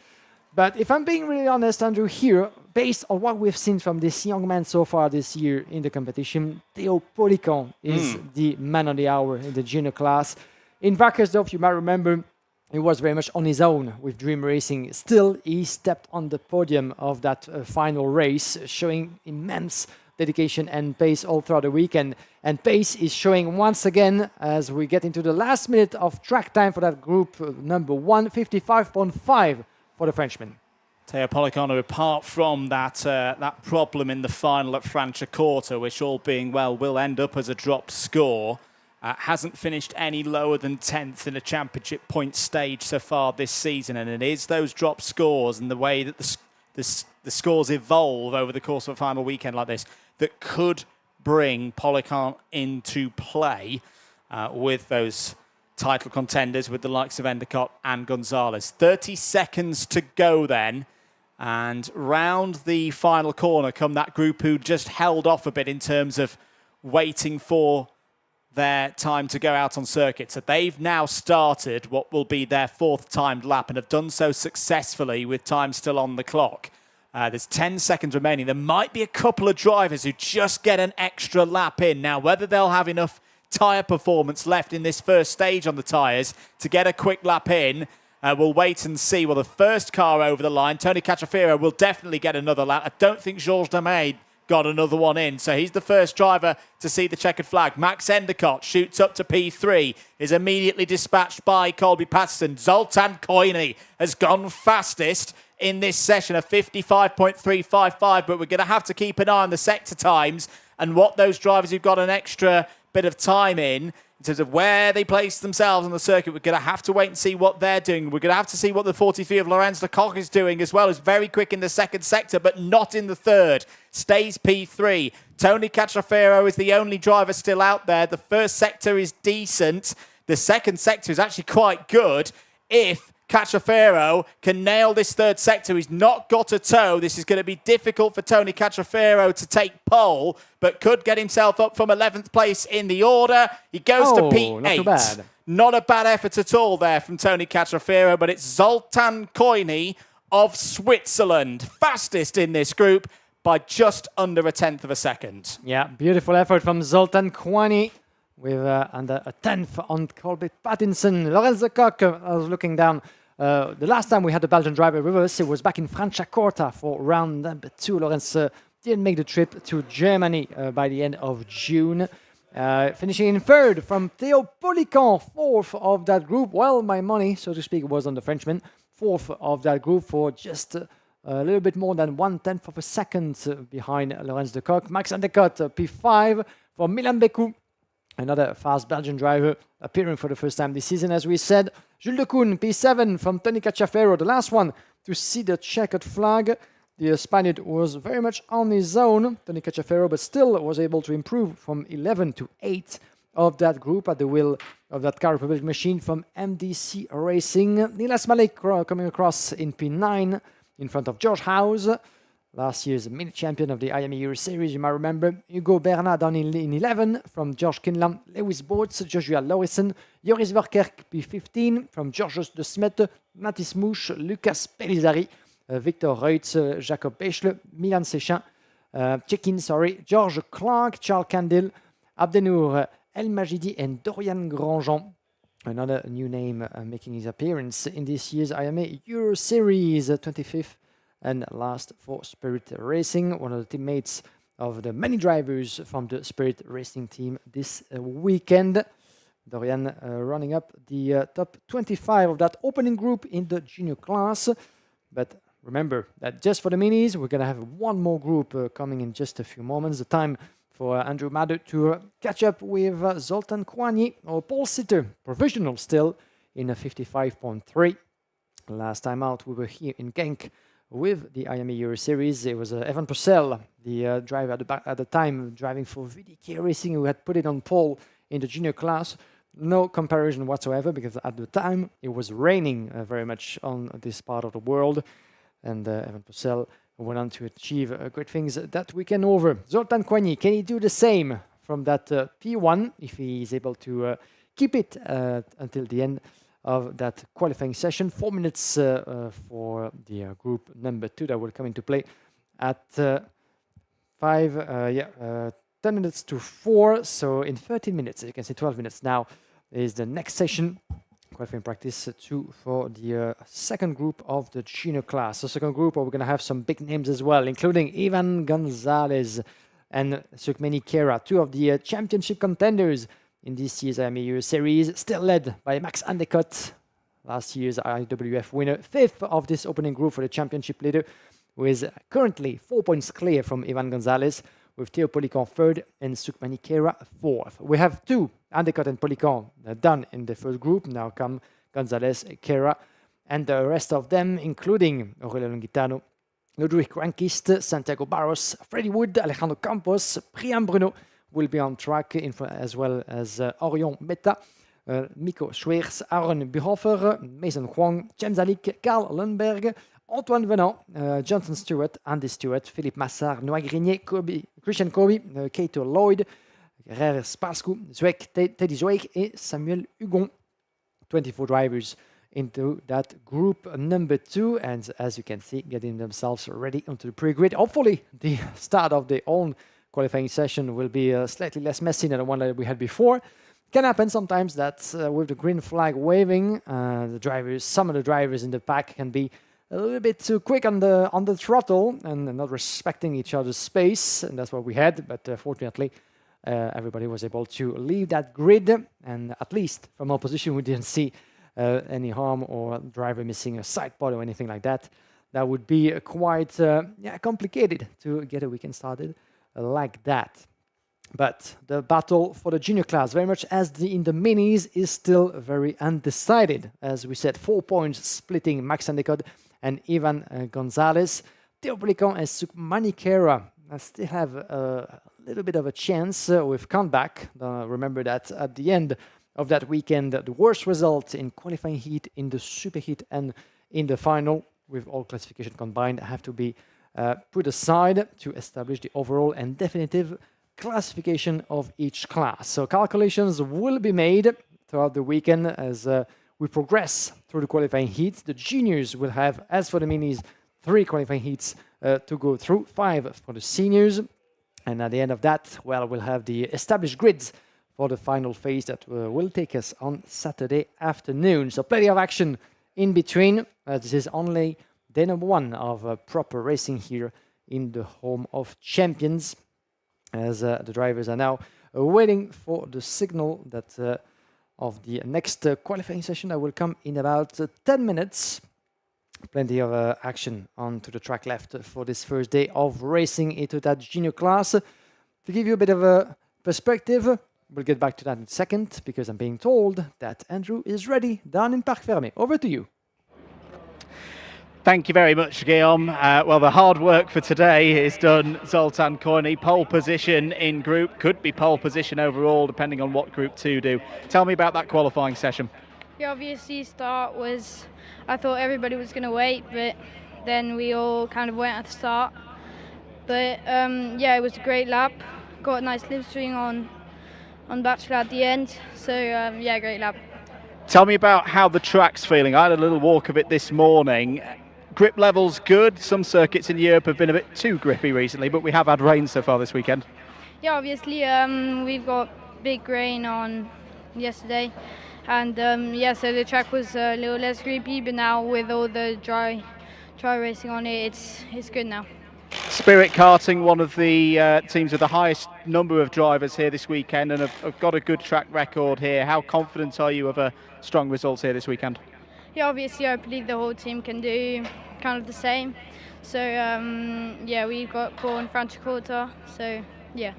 But if I'm being really honest, Andrew, here, based on what we've seen from this young man so far this year in the competition, Théo Polican is the man of the hour in the junior class. In Wackersdorf, you might remember, he was very much on his own with Dream Racing. Still, he stepped on the podium of that final race, showing immense dedication and pace all throughout the weekend. And pace is showing once again as we get into the last minute of track time for that group number 1, 55.5 for the Frenchman. Théo Polican, apart from that problem in the final at Franciacorta, which all being well will end up as a drop score, hasn't finished any lower than 10th in a championship point stage so far this season. And it is those drop scores and the way that the scores evolve over the course of a final weekend like this that could bring Polican into play with those title contenders, with the likes of Endicott and Gonzalez. 30 seconds to go then. And round the final corner come that group who just held off a bit in terms of waiting for their time to go out on circuit. So they've now started what will be their 4th timed lap and have done so successfully with time still on the clock. There's 10 seconds remaining. There might be a couple of drivers who just get an extra lap in. Now, whether they'll have enough tyre performance left in this first stage on the tyres to get a quick lap in, we'll wait and see. Well, the first car over the line, Tony Cacciafiero, will definitely get another lap. I don't think Georges Demain got another one in, so he's the first driver to see the checkered flag. Max Endicott shoots up to P3, is immediately dispatched by Colby Patterson. Zoltán Koányi has gone fastest in this session, a 55.355, but we're going to have to keep an eye on the sector times and what those drivers who've got an extra bit of time in terms of where they place themselves on the circuit. We're going to have to wait and see what they're doing. We're going to have to see what the 43 of Lorenz de Kock is doing as well. It's very quick in the second sector, but not in the third. Stays P3. Tony Cacciafiero is the only driver still out there. The first sector is decent. The second sector is actually quite good. If Cacciafiero can nail this third sector, he's not got a toe. This is going to be difficult for Tony Cacciafiero to take pole, but could get himself up from 11th place in the order. He goes to P8. Not too bad. Not a bad effort at all there from Tony Cacciafiero, but it's Zoltán Koányi of Switzerland, fastest in this group by just under 1/10 of a second. Yeah, beautiful effort from Zoltán Koányi with under a 10th on Colby Pattinson. Lorenz de Kock, I was looking down. The last time we had a Belgian driver with us, it was back in Franciacorta for round number 2. Lorenz didn't make the trip to Germany by the end of June. Finishing in 3rd from Théo Polican, 4th of that group. Well, my money, so to speak, was on the Frenchman. 4th of that group for just a little bit more than 1/10 of a second behind Lorenz de Kock. Max Endicott, P5 for Milan Bécou. Another fast Belgian driver appearing for the first time this season, as we said. Jules de Koen, P7 from Tony Cacciafiero, the last one to see the checkered flag. The Spaniard was very much on his own, Tony Cacciafiero, but still was able to improve from 11 to 8 of that group at the wheel of that Car Republic machine from MDC Racing. Nilas Malik coming across in P9 in front of George House. Last year's mini champion of the IAME Euro Series, you might remember. Hugo Bernat down in 11 from George Kinlan, Lewis Boats, Joshua Lauritsen, Joris Verkerk P15 from Georges de Smet, Mathis Mouche, Lucas Pelizari, Victor Reutz, Jacob Bechle, Milan Sechin, George Clark, Charles Candil, Abdenour El Majidi, and Dorian Grandjean. Another new name making his appearance in this year's IAME Euro Series, 25th. And last for Spirit Racing, one of the teammates of the many drivers from the Spirit Racing team this weekend. Dorian running up the top 25 of that opening group in the junior class. But remember that just for the minis, we're going to have one more group coming in just a few moments. The time for Andrew Madder to catch up with Zoltán Koányi, or pole sitter, provisional still in a 55.3. Last time out, we were here in Genk with the IAME Euro Series. It was Evan Purcell, the driver at the time, driving for VDK Racing, who had put it on pole in the junior class. no comparison whatsoever, because at the time it was raining very much on this part of the world, and Evan Purcell went on to achieve great things that weekend over. Zoltan Koigny, can he do the same from that P1 if he is able to keep it until the end of that qualifying session? 4 minutes for the group number 2 that will come into play at 10 minutes to 4. So in 13 minutes, you can say 12 minutes now, is the next session. Qualifying practice 2 for the second group of the junior class. So second group, we're going to have some big names as well, including Ivan Gonzalez and Sukmeni Kera, 2 of the championship contenders in this year's IAME Euro Series, still led by Max Andecott, last year's IWF winner, 5th of this opening group for the championship leader, who is currently 4 points clear from Ivan Gonzalez, with Theo Polican 3rd and Sukmani Kera 4th. We have 2, Andecott and Polican, done in the first group. Now come Gonzalez, Kera, and the rest of them, including Aurelio Longitano, Ludwig Rankist, Santiago Barros, Freddy Wood, Alejandro Campos, Priam Bruno will be on track, as well as Orion Meta, Miko Schweers, Aaron Buhofer, Mason Huang, James Alik, Karl Lundberg, Antoine Venant, Johnson Stewart, Andy Stewart, Philippe Massard, Noah Grenier, Christian Kobe, Kato Lloyd, Guerrero Spascu, Teddy Zweig, et Samuel Hugon. 24 drivers into that group number 2, and as you can see, getting themselves ready onto the pre-grid. Hopefully, the start of their own qualifying session will be slightly less messy than the one that we had before. Can happen sometimes that with the green flag waving, some of the drivers in the pack can be a little bit too quick on the throttle and not respecting each other's space, and that's what we had. But fortunately, everybody was able to leave that grid, and at least from our position, we didn't see any harm or driver missing a side pod or anything like that. That would be quite complicated to get a weekend started like that. But the battle for the junior class, very much as in the minis, is still very undecided. As we said, 4 points splitting Max Andecott and Ivan Gonzalez. Theo Polican and Sukmani Kera still have a little bit of a chance with comeback. Remember that at the end of that weekend, the worst result in qualifying heat, in the super heat, and in the final, with all classification combined, have to be put aside to establish the overall and definitive classification of each class. So calculations will be made throughout the weekend as we progress through the qualifying heats. The juniors will have, as for the minis, 3 qualifying heats to go through, 5 for the seniors. And at the end of that, well, we'll have the established grids for the final phase that will take us on Saturday afternoon. So plenty of action in between. This is only day number 1 of proper racing here in the home of champions, as the drivers are now waiting for the signal that of the next qualifying session that will come in about 10 minutes. Plenty of action onto the track left for this first day of racing into that junior class. To give you a bit of a perspective, we'll get back to that in a second, because I'm being told that Andrew is ready down in Parc Fermé. Over to you. Thank you very much, Guillaume. Well, the hard work for today is done. Zoltan Koigny, pole position in group, could be pole position overall, depending on what Group 2 do. Tell me about that qualifying session. Yeah, obviously start was, I thought everybody was going to wait, but then we all kind of went at the start. But yeah, it was a great lap. Got a nice slipstream on Bachelor at the end. So yeah, great lap. Tell me about how the track's feeling. I had a little walk of it this morning. Grip level's good. Some circuits in Europe have been a bit too grippy recently, but we have had rain so far this weekend. Yeah, obviously we've got big rain on yesterday, and yeah, so the track was a little less grippy, but now with all the dry racing on it, it's good now. Spirit Karting, one of the teams with the highest number of drivers here this weekend, and have got a good track record here. How confident are you of a strong result here this weekend? Yeah, obviously I believe the whole team can do kind of the same. So yeah, we've got Paul and Franciacorta, so yeah.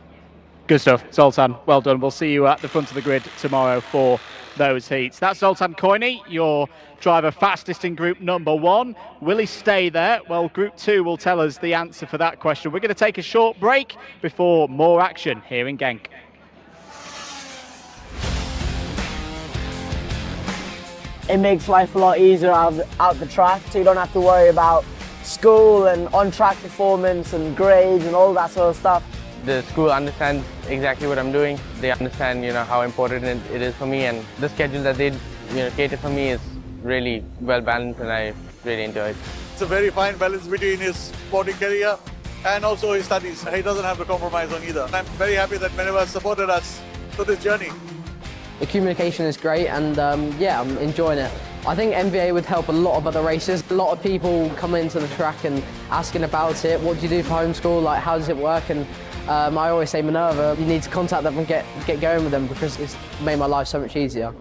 Good stuff, Zoltan. Well done. We'll see you at the front of the grid tomorrow for those heats. That's Zoltan Koigny, your driver fastest in group number 1. Will he stay there? Well, Group 2 will tell us the answer for that question. We're going to take a short break before more action here in Genk. it makes life a lot easier out the track, so you don't have to worry about school and on-track performance and grades and all that sort of stuff. The school understands exactly what I'm doing. They understand, how important it is for me, and the schedule that they, cater for me is really well balanced, and I really enjoy it. It's a very fine balance between his sporting career and also his studies. He doesn't have to compromise on either. I'm very happy that Minerva has supported us through this journey. The communication is great, and yeah, I'm enjoying it. I think MVA would help a lot of other races. A lot of people come into the track and asking about it. What do you do for homeschool? Like, how does it work? And I always say, Minerva, you need to contact them and get going with them, because it's made my life so much easier.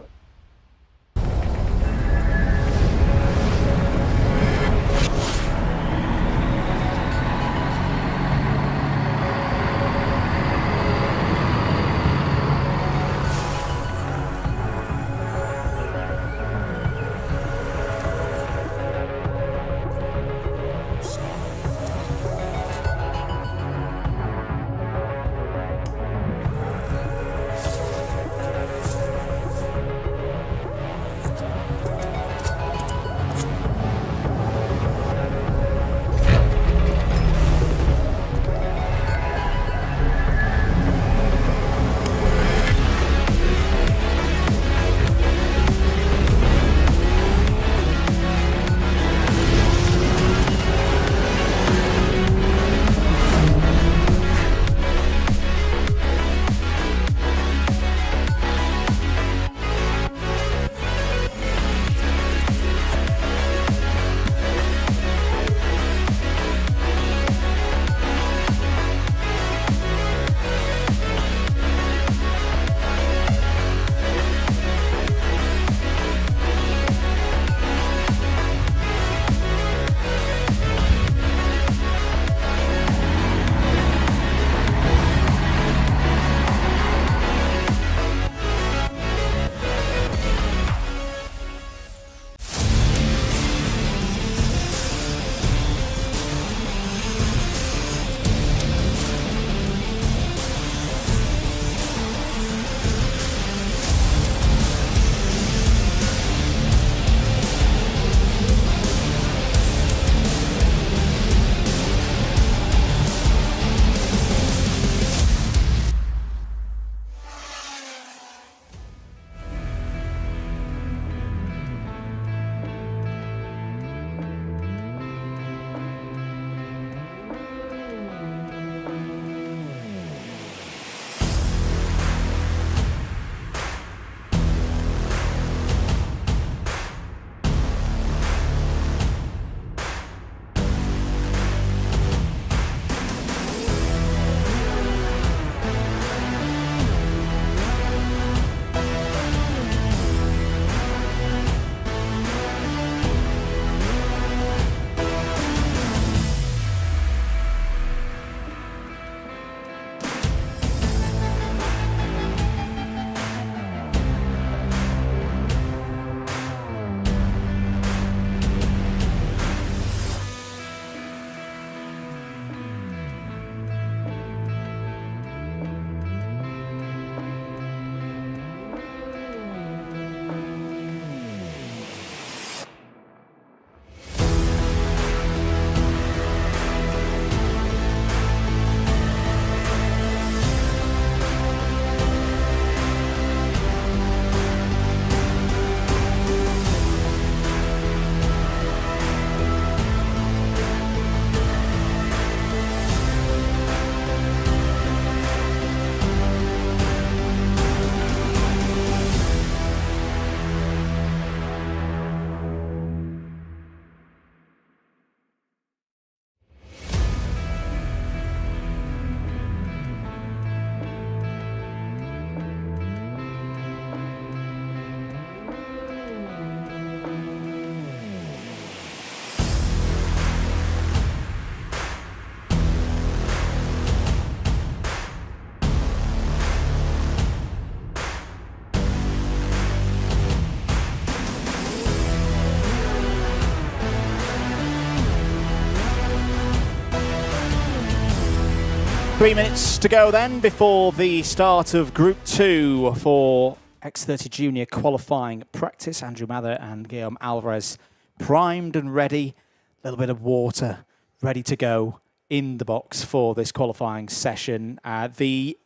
Three minutes to go then before the start of Group 2 for X30 Junior qualifying practice. Andrew Mather and Guillaume Alvarez primed and ready. A little bit of water ready to go in the box for this qualifying session. The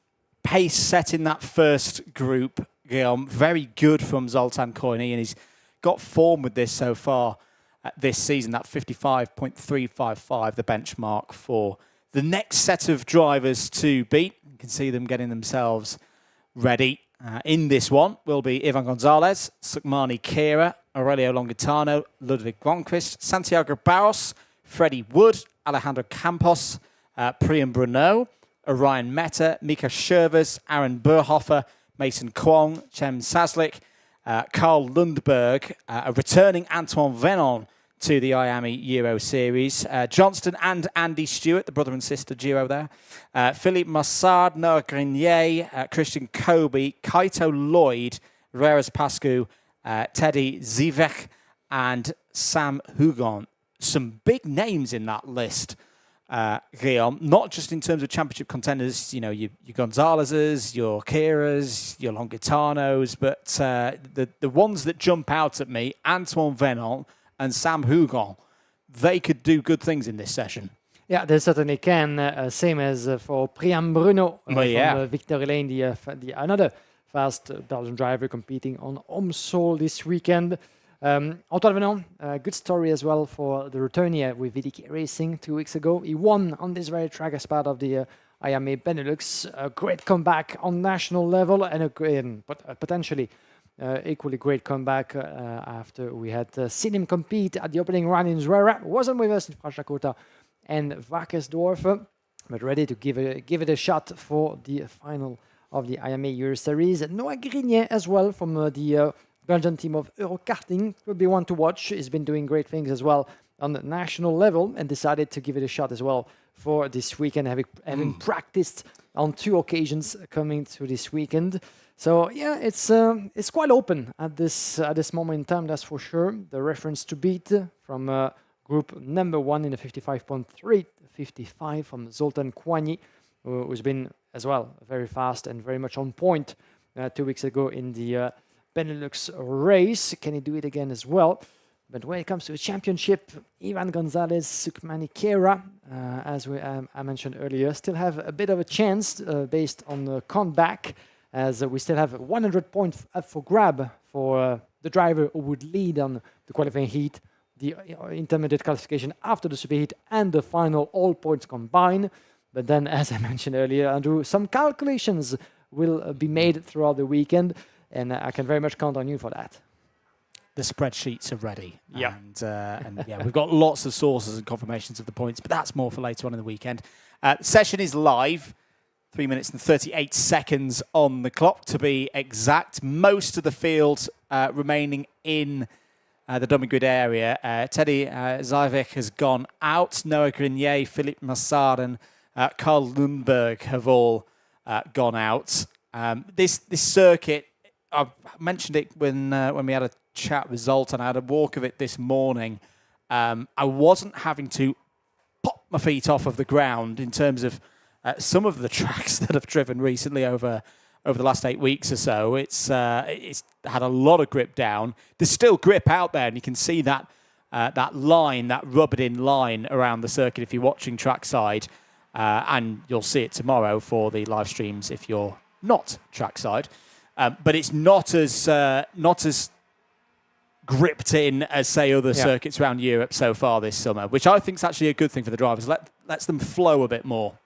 pace set in that first group, Guillaume, very good from Zoltan Koini, and he's got form with this so far this season. That 55.355, the benchmark for the next set of drivers to beat. You can see them getting themselves ready. In this one will be Ivan Gonzalez, Sukmani Kira, Aurelio Longitano, Ludwig Blomqvist, Santiago Barros, Freddie Wood, Alejandro Campos, Priam Bruno, Orion Meta, Mika Schervers, Aaron Burhofer, Mason Kwong, Chem Saslik, Carl Lundberg, a returning Antoine Venon to the IAME Euro Series, Johnston and Andy Stewart, the brother and sister duo there, Philippe Massard, Noah Grenier, Christian Kobe, Kaito Lloyd, Reres Pascu, Teddy Zivek, and Sam Hugon. Some big names in that list, Guillaume, not just in terms of championship contenders, you know, your Gonzalez's, your Kiras, your Longitanos, but the ones that jump out at me, Antoine Venon and Sam Hugon, they could do good things in this session. Yeah, they certainly can. Same as for Priam Bruno from Victory Lane, the another fast Belgian driver competing on Omsol this weekend. Antoine Venon, good story as well for the returnee with VDK Racing 2 weeks ago. He won on this very track as part of the IAME Benelux. A great comeback on national level and a potentially equally great comeback after we had seen him compete at the opening run in Zwerra. Wasn't with us in Franche-Comté and Wackersdorf, but ready to give it a shot for the final of the IAME Euro Series. Noah Grenier as well from the Belgian team of Euro Karting could be one to watch. He's been doing great things as well on the national level and decided to give it a shot as well for this weekend, having practiced on 2 occasions coming to this weekend. So yeah, it's quite open at this moment in time, that's for sure. The reference to beat from group number 1 in the 55.355 from Zoltan Koini, who's been as well very fast and very much on point 2 weeks ago in the Benelux race. Can he do it again as well? But when it comes to a championship, Ivan Gonzalez, Sukmani Kera, as I mentioned earlier, still have a bit of a chance based on the comeback, as we still have 100 points up for grab for the driver who would lead on the qualifying heat, the intermediate qualification after the superheat, and the final all points combined. But then, as I mentioned earlier, Andrew, some calculations will be made throughout the weekend, and I can very much count on you for that. The spreadsheets are ready. Yeah. And yeah, we've got lots of sources and confirmations of the points, but that's more for later on in the weekend. Session is live. 3 minutes and 38 seconds on the clock, to be exact. Most of the field remaining in the dummy grid area. Teddy Zivek has gone out. Noah Grenier, Philippe Massard, and Carl Lundberg have all gone out. This circuit, I mentioned it when we had a chat with Zoltan. I had a walk of it this morning. I wasn't having to pop my feet off of the ground in terms of some of the tracks that I've driven recently over the last 8 weeks or so. It's had a lot of grip down. There's still grip out there, and you can see that line, that rubbered-in line around the circuit if you're watching trackside, and you'll see it tomorrow for the live streams if you're not trackside. But it's not as gripped in as, say, other circuits around Europe so far this summer, which I think is actually a good thing for the drivers. Lets them flow a bit more.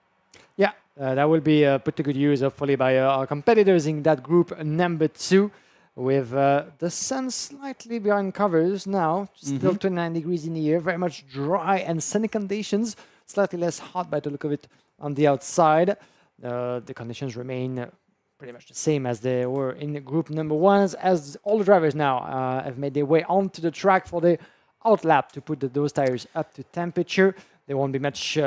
Yeah, that will be put to good use, hopefully, by our competitors in that group number 2, with the sun slightly behind covers now, still 29 degrees in the air, very much dry and sunny conditions, slightly less hot by the look of it on the outside. The conditions remain pretty much the same as they were in the group number 1, as all the drivers now have made their way onto the track for the outlap to put those tires up to temperature. There won't be much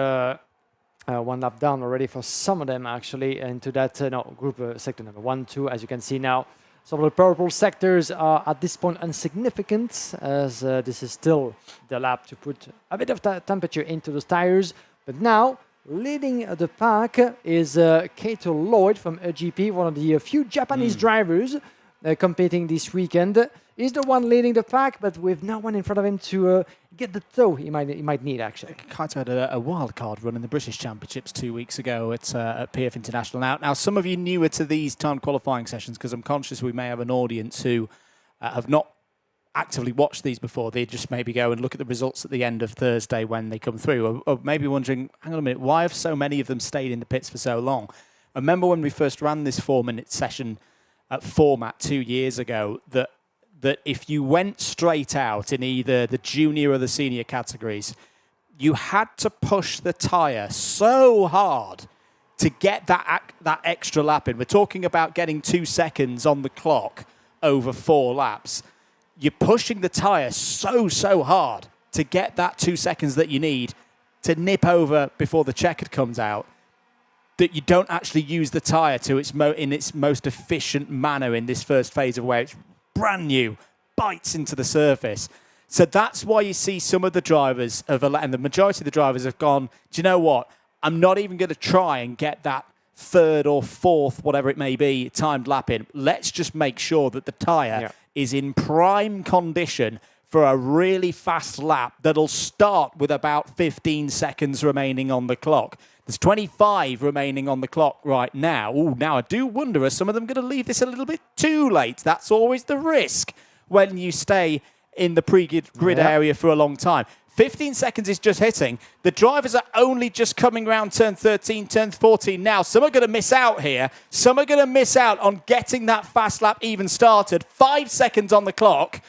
one lap down already for some of them, actually, into that group sector number 1, 2, as you can see now. Some of the purple sectors are at this point insignificant, as this is still the lap to put a bit of temperature into those tires. But now, leading the pack is Kaito Lloyd from GP, one of the few Japanese drivers competing this weekend. He's the one leading the pack, but with no one in front of him to get the tow he might need, actually. Kaito had a wild card run in the British Championships 2 weeks ago at PF International. Now, some of you newer to these timed qualifying sessions, because I'm conscious we may have an audience who have not actively watched these before. They just maybe go and look at the results at the end of Thursday when they come through, or maybe wondering, hang on a minute, why have so many of them stayed in the pits for so long? I remember when we first ran this 4-minute session format 2 years ago, that if you went straight out in either the junior or the senior categories, you had to push the tyre so hard to get that extra lap in. We're talking about getting 2 seconds on the clock over 4 laps. You're pushing the tyre so hard to get that 2 seconds that you need to nip over before the checkered comes out, that you don't actually use the tyre to in its most efficient manner in this first phase of where it's brand new, bites into the surface. So that's why you see some of the drivers, and the majority of the drivers have gone, do you know what? I'm not even going to try and get that 3rd or 4th, whatever it may be, timed lap in. Let's just make sure that the tyre is in prime condition for a really fast lap that'll start with about 15 seconds remaining on the clock. There's 25 remaining on the clock right now. Ooh, now I do wonder, are some of them going to leave this a little bit too late? That's always the risk when you stay in the pre-grid area for a long time. 15 seconds is just hitting. The drivers are only just coming around turn 13, turn 14 now. Some are going to miss out here. Some are going to miss out on getting that fast lap even started. 5 seconds on the clock.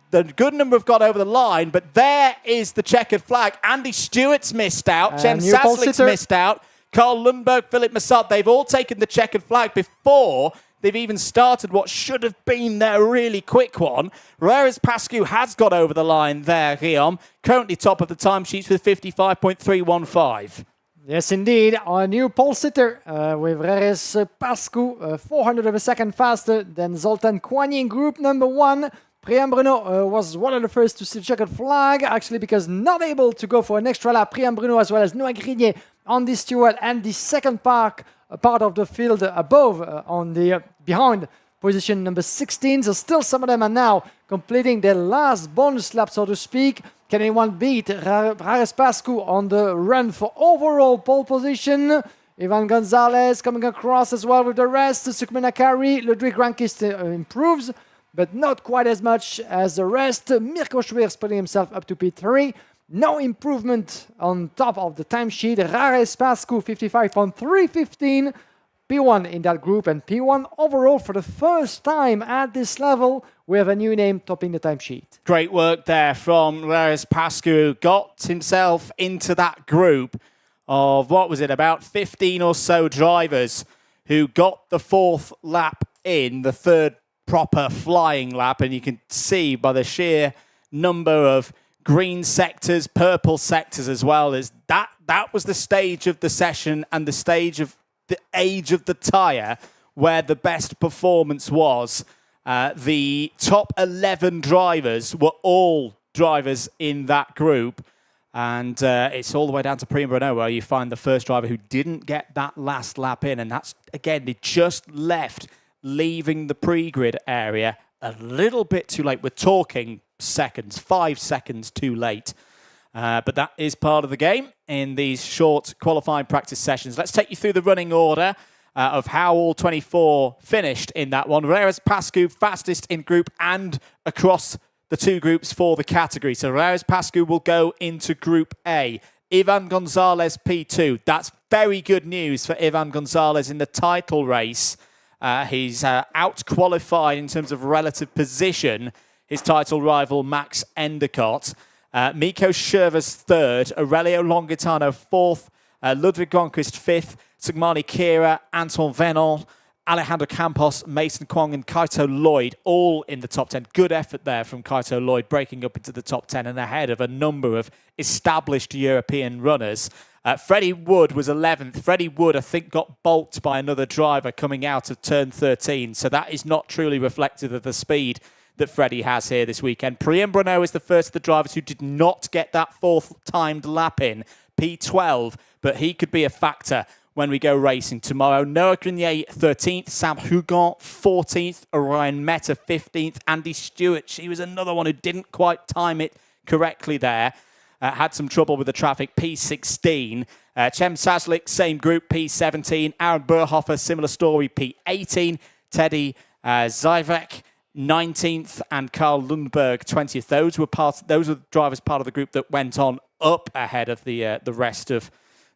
The good number have got over the line, but there is the checkered flag. Andy Stewart's missed out. Jen Saslik's missed out. Carl Lundberg, Philip Massat, they've all taken the checkered flag before they've even started what should have been their really quick one. Rares Pascu has got over the line there, Guillaume. Currently top of the timesheets with 55.315. Yes, indeed. Our new pole sitter with Rares Pascu, 400 of a second faster than Zoltan Koigny, group number 1. Priam Bruno was one of the first to see the checkered flag, actually, because not able to go for an extra lap. Priam Bruno as well as Noah Grenier on the Stewart and the second part of the field above on the behind position number 16. So still some of them are now completing their last bonus lap, so to speak. Can anyone beat Rares Pascu on the run for overall pole position? Ivan Gonzalez coming across as well with the rest. Sukhman Akari, Ludwig Rankist improves, but not quite as much as the rest. Mirko Schwirz putting himself up to P3. No improvement on top of the timesheet. Rares Pascu 55.315. P1 in that group and P1 overall for the first time at this level. We have a new name topping the timesheet. Great work there from Rares Pascu, who got himself into that group of, what was it, about 15 or so drivers who got the 4th lap in, the 3rd proper flying lap. And you can see by the sheer number of green sectors, purple sectors as well, as that was the stage of the session and the stage of the age of the tyre where the best performance was. The top 11 drivers were all drivers in that group. And it's all the way down to Priam Bruno, where you find the first driver who didn't get that last lap in. And that's, again, they just left, leaving the pre-grid area a little bit too late. We're talking seconds, 5 seconds too late. But that is part of the game in these short qualifying practice sessions. Let's take you through the running order of how all 24 finished in that one. Rares Pascu fastest in group and across the 2 groups for the category. So Rares Pascu will go into Group A. Ivan Gonzalez P2. That's very good news for Ivan Gonzalez in the title race. He's out-qualified in terms of relative position his title rival Max Endicott. Miko Schervers 3rd, Aurelio Longitano 4th, Ludwig Gronquist 5th, Sugmani Kira, Anton Venon, Alejandro Campos, Mason Kwong and Kaito Lloyd all in the top 10. Good effort there from Kaito Lloyd, breaking up into the top 10 and ahead of a number of established European runners. Freddie Wood was 11th. Freddie Wood, I think, got balked by another driver coming out of turn 13, so that is not truly reflective of the speed that Freddie has here this weekend. Priam Bruno is the first of the drivers who did not get that 4th timed lap in, P12, but he could be a factor when we go racing tomorrow. Noah Grenier 13th, Sam Hugon 14th, Orion Meta 15th, Andy Stewart, she was another one who didn't quite time it correctly there. Had some trouble with the traffic, P16. Cem Saslik, same group, P17. Aaron Burhofer, similar story, P18. Teddy Zivek, 19th, and Carl Lundberg, 20th. Those were drivers part of the group that went on up ahead of the rest of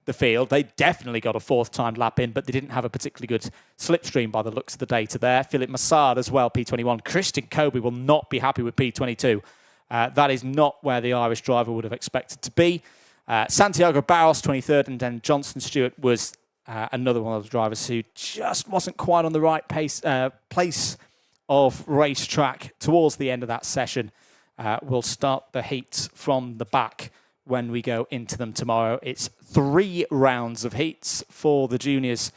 the field. They definitely got a fourth time lap in, but they didn't have a particularly good slipstream by the looks of the data there. Philip Massard as well, P21. Christian Kobe will not be happy with P22. That is not where the Irish driver would have expected to be. Santiago Barros, 23rd, and then Johnson Stewart was another one of the drivers who just wasn't quite on the right place of racetrack towards the end of that session. We'll start the heats from the back when we go into them tomorrow. It's 3 rounds of heats for the juniors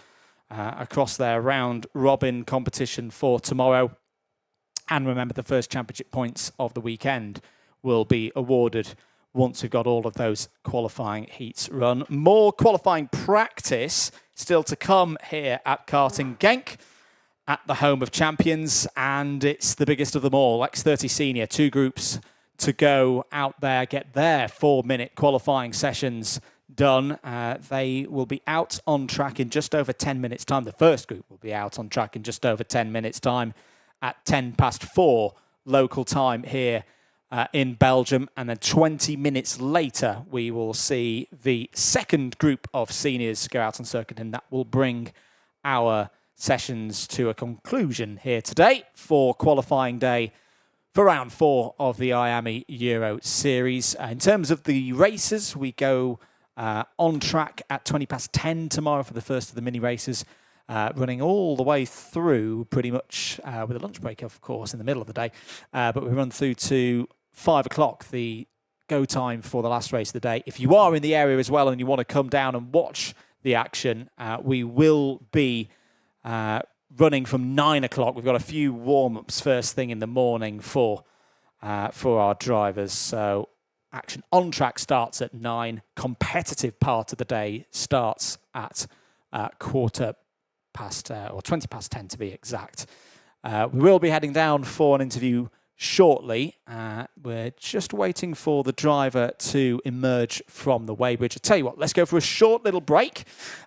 across their round robin competition for tomorrow. And remember, the first championship points of the weekend will be awarded once we've got all of those qualifying heats run. More qualifying practice still to come here at Karting Genk, at the home of champions, and it's the biggest of them all. X30 Senior, 2 groups to go out there, get their 4-minute qualifying sessions done. They will be out on track in just over 10 minutes' time. The first group will be out on track in just over 10 minutes' time at 4:10 local time here in Belgium. And then 20 minutes later, we will see the second group of seniors go out on circuit, and that will bring our sessions to a conclusion here today for qualifying day for round 4 of the IAME Euro Series. In terms of the races, we go on track at 10:20 tomorrow for the first of the mini races. Running all the way through pretty much with a lunch break, of course, in the middle of the day. But we run through to 5 o'clock, the go time for the last race of the day. If you are in the area as well and you want to come down and watch the action, we will be running from 9 o'clock. We've got a few warm-ups first thing in the morning for our drivers. So action on track starts at 9. Competitive part of the day starts at 10:20 to be exact. We will be heading down for an interview shortly. We're just waiting for the driver to emerge from the weighbridge. I'll tell you what, let's go for a short little break.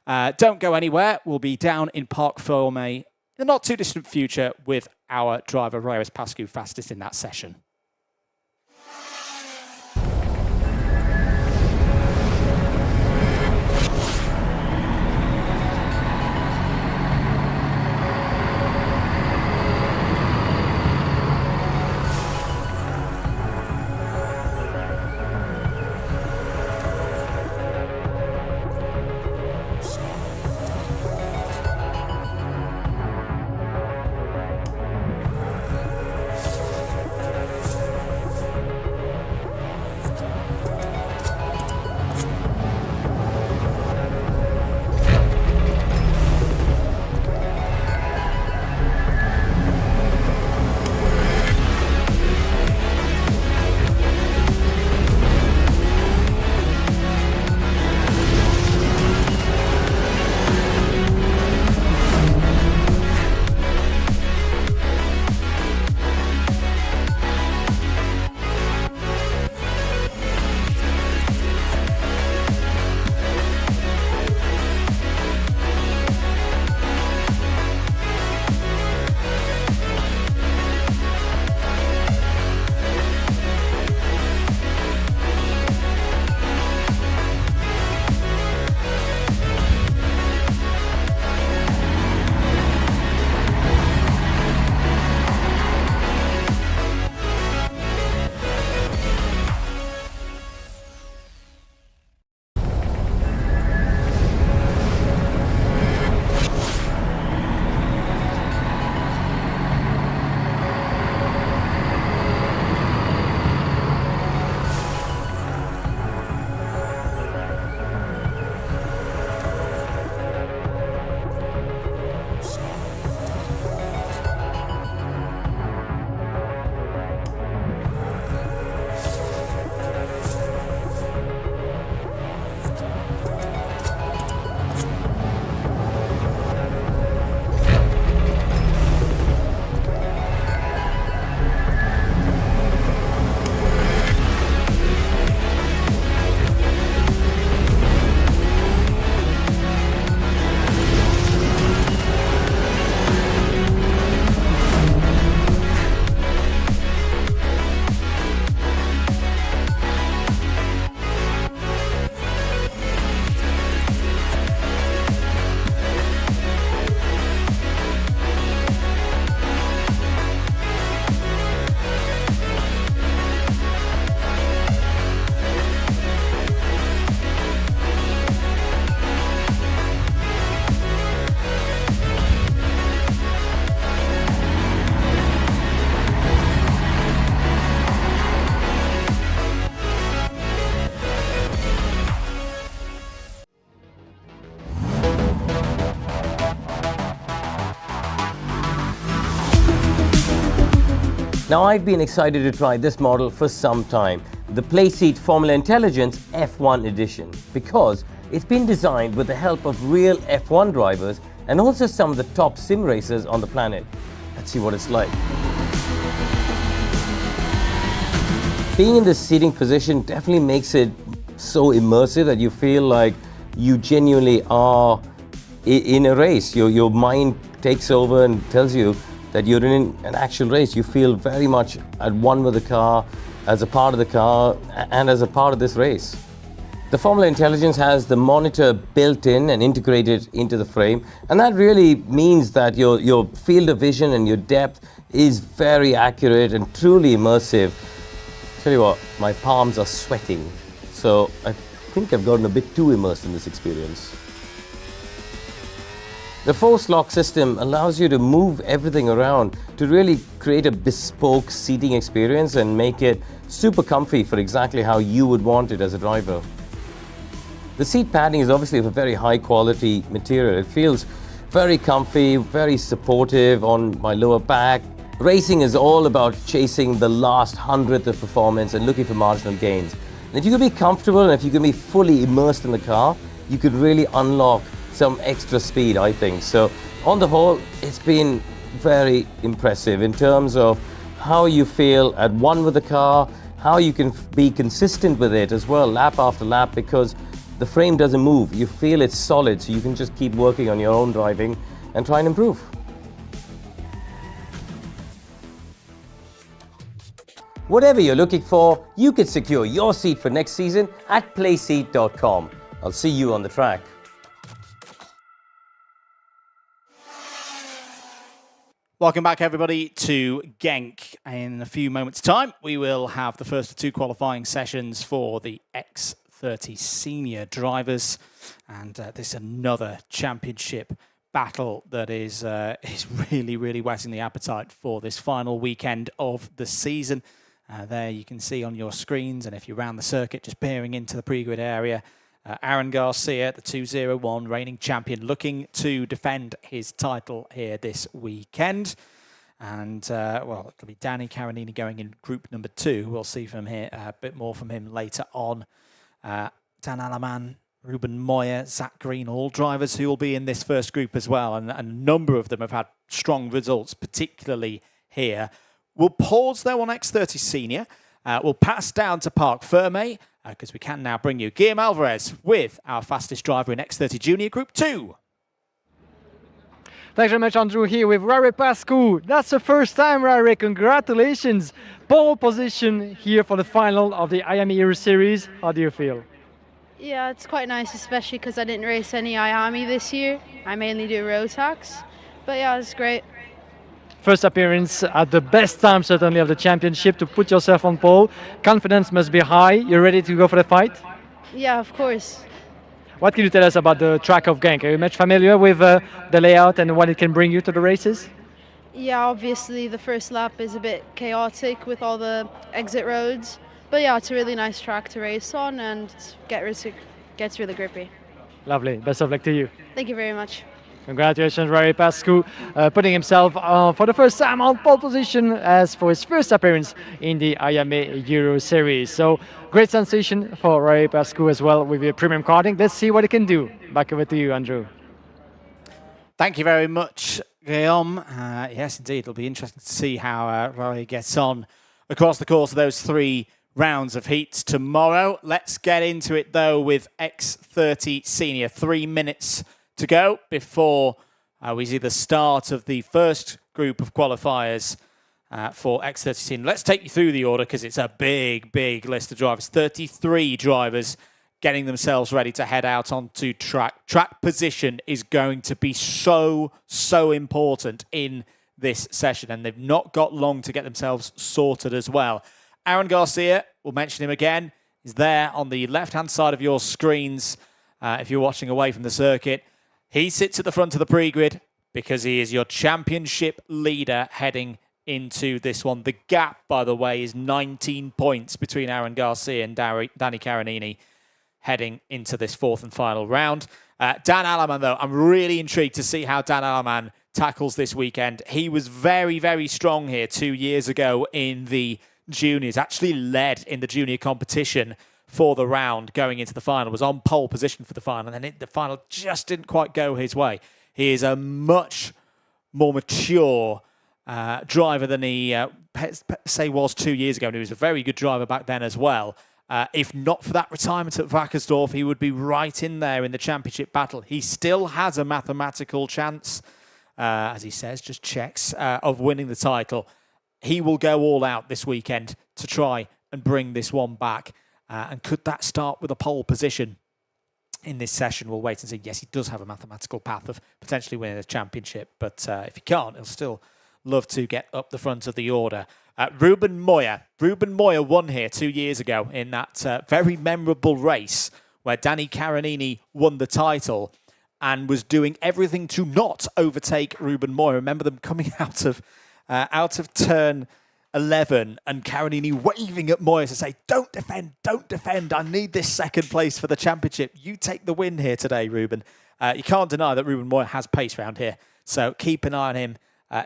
Don't go anywhere. We'll be down in Parc Fermé in the not too distant future with our driver, Rairis Pascu, fastest in that session. Now, I've been excited to try this model for some time, the Playseat Formula Intelligence F1 Edition, because it's been designed with the help of real F1 drivers and also some of the top sim racers on the planet. Let's see what it's like. Being in this seating position definitely makes it so immersive that you feel like you genuinely are in a race. Your mind takes over and tells you that you're in an actual race. You feel very much at one with the car, as a part of the car, and as a part of this race. The Formula Intelligence has the monitor built in and integrated into the frame, and that really means that your field of vision and your depth is very accurate and truly immersive. Tell you what, my palms are sweating, so I think I've gotten a bit too immersed in this experience. The force lock system allows you to move everything around to really create a bespoke seating experience and make it super comfy for exactly how you would want it as a driver. The seat padding is obviously of a very high quality material. It feels very comfy, very supportive on my lower back. Racing is all about chasing the last 100th of performance and looking for marginal gains. And if you can be comfortable and if you can be fully immersed in the car, you could really unlock some extra speed, I think. So on the whole, it's been very impressive in terms of how you feel at one with the car, how you can be consistent with it as well, lap after lap, because the frame doesn't move. You feel it's solid, so you can just keep working on your own driving and try and improve. Whatever you're looking for, you can secure your seat for next season at playseat.com. I'll see you on the track. Welcome back, everybody, to Genk. In a few moments' time, we will have the first of two qualifying sessions for the X30 Senior drivers. And this is another championship battle that is really whetting the appetite for this final weekend of the season. There you can see on your screens, and if you're around the circuit, just peering into the pre-grid area, Aaron Garcia, the 201 reigning champion, looking to defend his title here this weekend. And, well, it'll be Danny Caronini going in group number 2. We'll see from here a bit more from him later on. Dan Alaman, Ruben Moyer, Zach Green, all drivers who will be in this first group as well. And a number of them have had strong results, particularly here. We'll pause, though, on X30 Senior. We'll pass down to Parc Ferme, because we can now bring you Guillaume Alvarez with our fastest driver in X30 Junior Group 2. Thanks very much, Andrew, here with Rare Pascu. That's the first time, Rare. Congratulations. Pole position here for the final of the IAME Euro Series. How do you feel? Yeah, it's quite nice, especially because I didn't race any IAME this year. I mainly do Rotax. But yeah, it's great. First appearance at the best time, certainly, of the championship to put yourself on pole. Confidence must be high. You're ready to go for the fight? Yeah, of course. What can you tell us about the track of Genk? Are you much familiar with the layout and what it can bring you to the races? Yeah, obviously the first lap is a bit chaotic with all the exit roads. But yeah, it's a really nice track to race on and gets really grippy. Lovely. Best of luck to you. Thank you very much. Congratulations, Rare Pascu, putting himself for the first time on pole position as for his first appearance in the IAME Euro Series. So great sensation for Rare Pascu as well with your premium karting. Let's see what he can do. Back over to you, Andrew. Thank you very much, Guillaume. Yes, indeed, it'll be interesting to see how Rare gets on across the course of those 3 rounds of heats tomorrow. Let's get into it, though, with X30 Senior. 3 minutes to go before we see the start of the first group of qualifiers for X30 Senior. Let's take you through the order because it's a big list of drivers. 33 drivers getting themselves ready to head out onto track. Track position is going to be so important in this session, and they've not got long to get themselves sorted as well. Aaron Garcia, we'll mention him again, is there on the left-hand side of your screens if you're watching away from the circuit. He sits at the front of the pre-grid because he is your championship leader heading into this one. The gap, by the way, is 19 points between Aaron Garcia and Danny Caronini heading into this 4th and final round. Dan Alaman, though, I'm really intrigued to see how Dan Alaman tackles this weekend. He was very, very strong here 2 years ago in the juniors, actually led in the junior competition for the round going into the final, was on pole position for the final, and then the final just didn't quite go his way. He is a much more mature driver than he, was 2 years ago, and he was a very good driver back then as well. If not for that retirement at Wackersdorf, he would be right in there in the championship battle. He still has a mathematical chance, as he says, just checks, of winning the title. He will go all out this weekend to try and bring this one back. And could that start with a pole position in this session? We'll wait and see. Yes, he does have a mathematical path of potentially winning a championship, but if he can't, he'll still love to get up the front of the order. Ruben Moya. Ruben Moya won here 2 years ago in that very memorable race where Danny Caronini won the title and was doing everything to not overtake Ruben Moya. Remember them coming out of turn 11 and Caronini waving at Moya to say, don't defend, I need this second place for the championship. You take the win here today, Ruben. You can't deny that Ruben Moya has pace round here, so keep an eye on him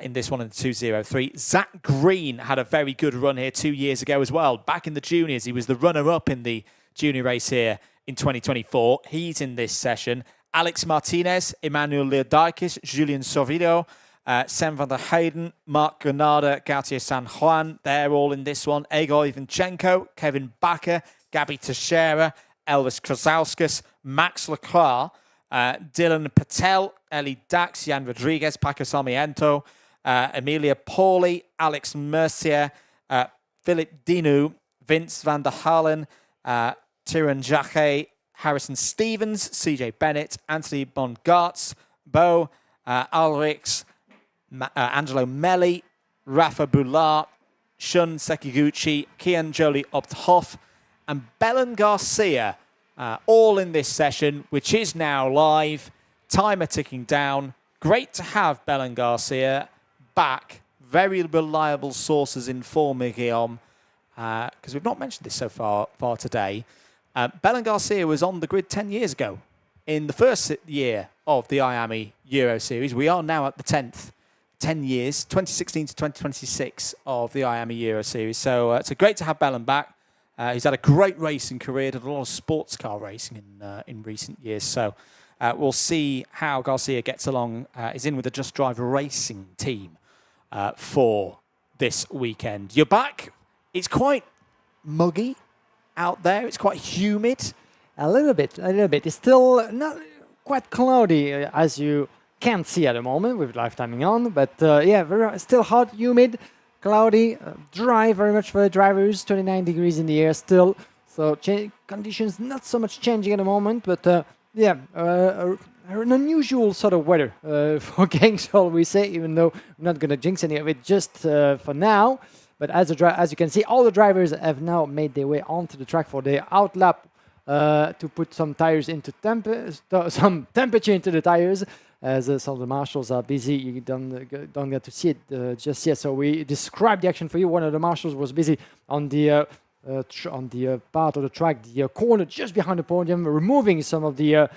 in this one in the 203. Zach Green had a very good run here 2 years ago as well. Back in the juniors, he was the runner-up in the junior race here in 2024. He's in this session. Alex Martinez, Emmanuel Leodakis, Julian Sovido, Sam van der Heyden, Mark Granada, Gautier San Juan, they're all in this one. Egor Ivanchenko, Kevin Bakker, Gabi Teixeira, Elvis Krasauskas, Max Leclerc, Dylan Patel, Eli Dax, Jan Rodriguez, Paco Sarmiento, Emilia Pauli, Alex Mercier, Philip Dinu, Vince van der Halen, Tiran Jacquet, Harrison Stevens, CJ Bennett, Anthony Bongartz, Bo Alrix, Angelo Melli, Rafa Boulard, Shun Sekiguchi, Kian Jolie Opthoff, and Belen Garcia, all in this session, which is now live. Timer ticking down. Great to have Belen Garcia back. Very reliable sources inform me, Guillaume, because we've not mentioned this so far today. Belen Garcia was on the grid 10 years ago in the first year of the IAME Euro Series. We are now at the 10th. 10 years, 2016 to 2026 of the IAME Euro Series. So it's great to have Belen back. He's had a great racing career, did a lot of sports car racing in recent years. So we'll see how Garcia gets along. He's in with the Just Drive Racing team for this weekend. You're back. It's quite muggy out there. It's quite humid. A little bit. It's still not quite cloudy, as you can't see at the moment with live timing on, but yeah, still hot, humid, cloudy, dry very much for the drivers, 29 degrees in the air still, so conditions not so much changing at the moment, but yeah, an unusual sort of weather for Genk, shall we say, even though I'm not going to jinx any of it just for now. But as you can see, all the drivers have now made their way onto the track for their outlap to put some tires into some temperature into the tires. As some of the marshals are busy, you don't get to see it just yet. So we described the action for you. One of the marshals was busy on the part of the track, the corner just behind the podium, removing some of the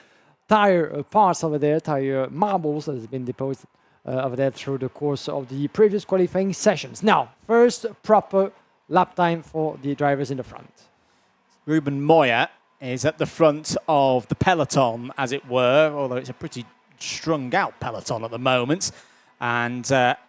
tire parts over there, tire marbles that has been deposited over there through the course of the previous qualifying sessions. Now, first proper lap time for the drivers in the front. Ruben Moya is at the front of the peloton, as it were, although it's a pretty strung out peloton at the moment, and that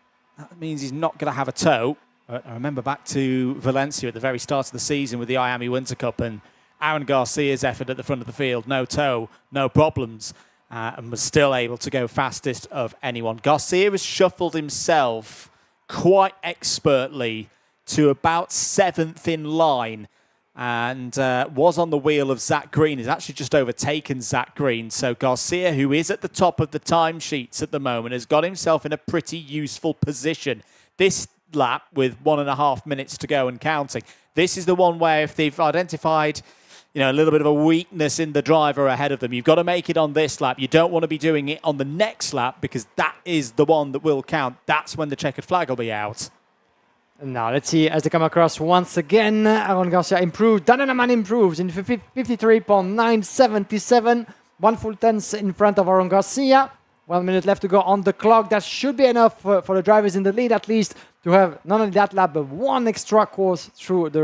means he's not going to have a tow. I remember back to Valencia at the very start of the season with the IAME Winter Cup, and Aaron Garcia's effort at the front of the field, no tow, no problems, and was still able to go fastest of anyone. Garcia has shuffled himself quite expertly to about 7th in line, and was on the wheel of Zach Green. He's actually just overtaken Zach Green. So Garcia, who is at the top of the timesheets at the moment, has got himself in a pretty useful position. This lap, with 1.5 minutes to go and counting, this is the one where if they've identified a little bit of a weakness in the driver ahead of them, you've got to make it on this lap. You don't want to be doing it on the next lap, because that is the one that will count. That's when the checkered flag will be out. Now, let's see, as they come across once again, Aaron Garcia improved. Dan Alaman improves in 53.977. 1 full tenth in front of Aaron Garcia. 1 minute left to go on the clock. That should be enough for the drivers in the lead, at least, to have not only that lap, but one extra course through the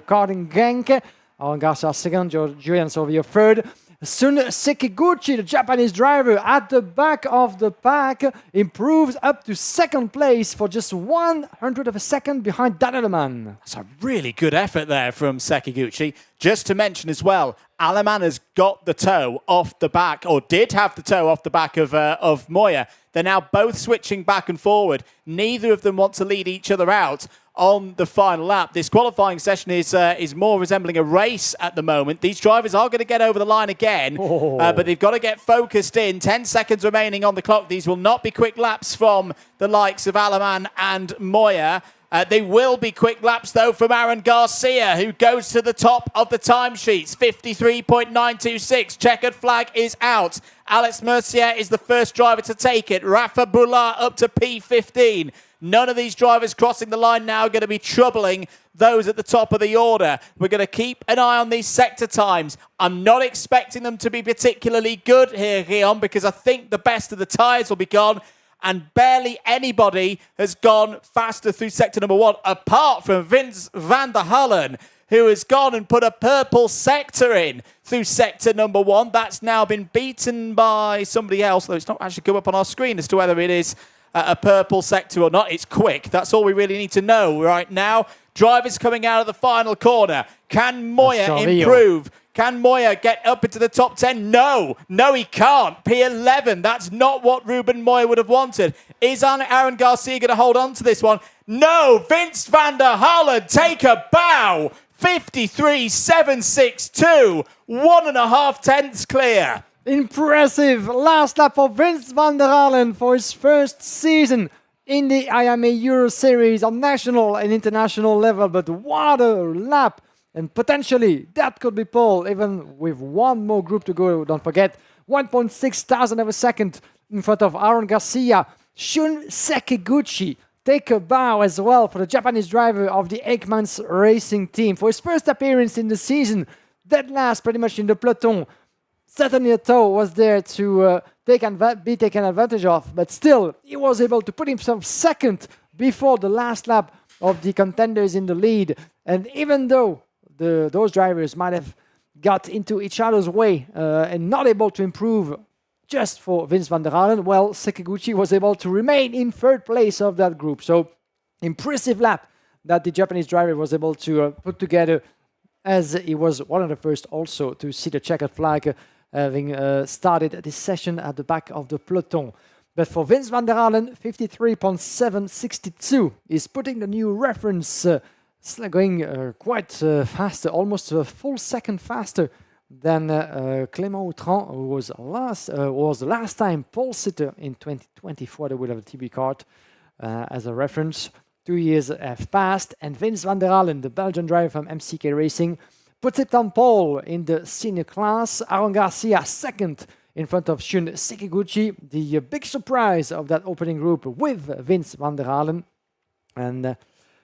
Karting Genk. Aaron Garcia second, Julian Sorvio third. Sun Sekiguchi, the Japanese driver, at the back of the pack, improves up to second place for just 100th of a second behind Dan Aleman. That's a really good effort there from Sekiguchi. Just to mention as well, Aleman has got the toe off the back, or did have the toe off the back of Moya. They're now both switching back and forward. Neither of them want to lead each other out on the final lap. This qualifying session is more resembling a race at the moment. These drivers are going to get over the line again, but they've got to get focused in. 10 seconds remaining on the clock. These will not be quick laps from the likes of Aleman and Moya. They will be quick laps, though, from Aaron Garcia, who goes to the top of the timesheets. 53.926. Checkered flag is out. Alex Mercier is the first driver to take it. Rafa Boulard up to P15. None of these drivers crossing the line now are going to be troubling those at the top of the order. We're going to keep an eye on these sector times. I'm not expecting them to be particularly good here, Guillaume, because I think the best of the tyres will be gone. And barely anybody has gone faster through sector number 1, apart from Vince van der Hallen, who has gone and put a purple sector in through sector number 1. That's now been beaten by somebody else, though it's not actually come up on our screen as to whether it is a purple sector or not. It's quick. That's all we really need to know right now. Drivers coming out of the final corner. Can Moya improve? Can Moya get up into the top 10? No, he can't. P11, that's not what Ruben Moya would have wanted. Is Aaron Garcia going to hold on to this one? No, Vince van der Hallen, take a bow. 53.762, 1.5 tenths clear. Impressive last lap for Vince van der Hallen for his first season in the IAME Euro Series on national and international level. But what a lap! And potentially that could be pole, even with one more group to go. Don't forget, 1.6 thousand of a second in front of Aaron Garcia. Shun Sekiguchi take a bow as well for the Japanese driver of the Ekmans Racing team. For his first appearance in the season, dead last pretty much in the peloton. Certainly a toe was there to be taken advantage of, but still, he was able to put himself second before the last lap of the contenders in the lead. And even though those drivers might have got into each other's way and not able to improve just for Vince van der Hallen, well, Sekiguchi was able to remain in third place of that group. So, impressive lap that the Japanese driver was able to put together, as he was one of the first also to see the checkered flag, having started this session at the back of the peloton. But for Vince van der Hallen, 53.762 is putting the new reference, going quite faster, almost a full second faster than Clément Outran, who was the last time pole sitter in 2020 for the wheel of the TB kart. As a reference, 2 years have passed, and Vince van der Hallen, the Belgian driver from MCK Racing, puts it on pole in the senior class. Aaron Garcia second in front of Shun Sekiguchi. The big surprise of that opening group with Vince van der Hallen. And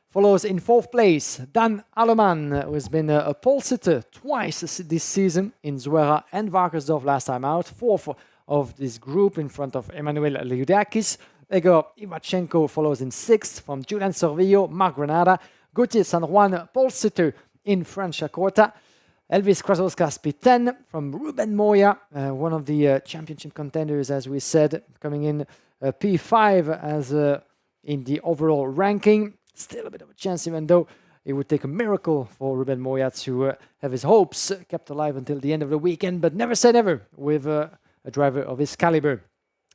follows in fourth place Dan Aleman, who has been a pole sitter twice this season in Zuera and Varkersdorf last time out. Fourth of this group in front of Emmanuel Liudakis. Egor Ivachenko follows in sixth from Julian Sorvillo, Marc Granada. Gauthier San Juan, pole sitter in Franciacorta. Elvis Krasowskas P10 from Ruben Moya, one of the championship contenders, as we said, coming in P5 as in the overall ranking. Still a bit of a chance, even though it would take a miracle for Ruben Moya to have his hopes kept alive until the end of the weekend, but never say never with a driver of his caliber.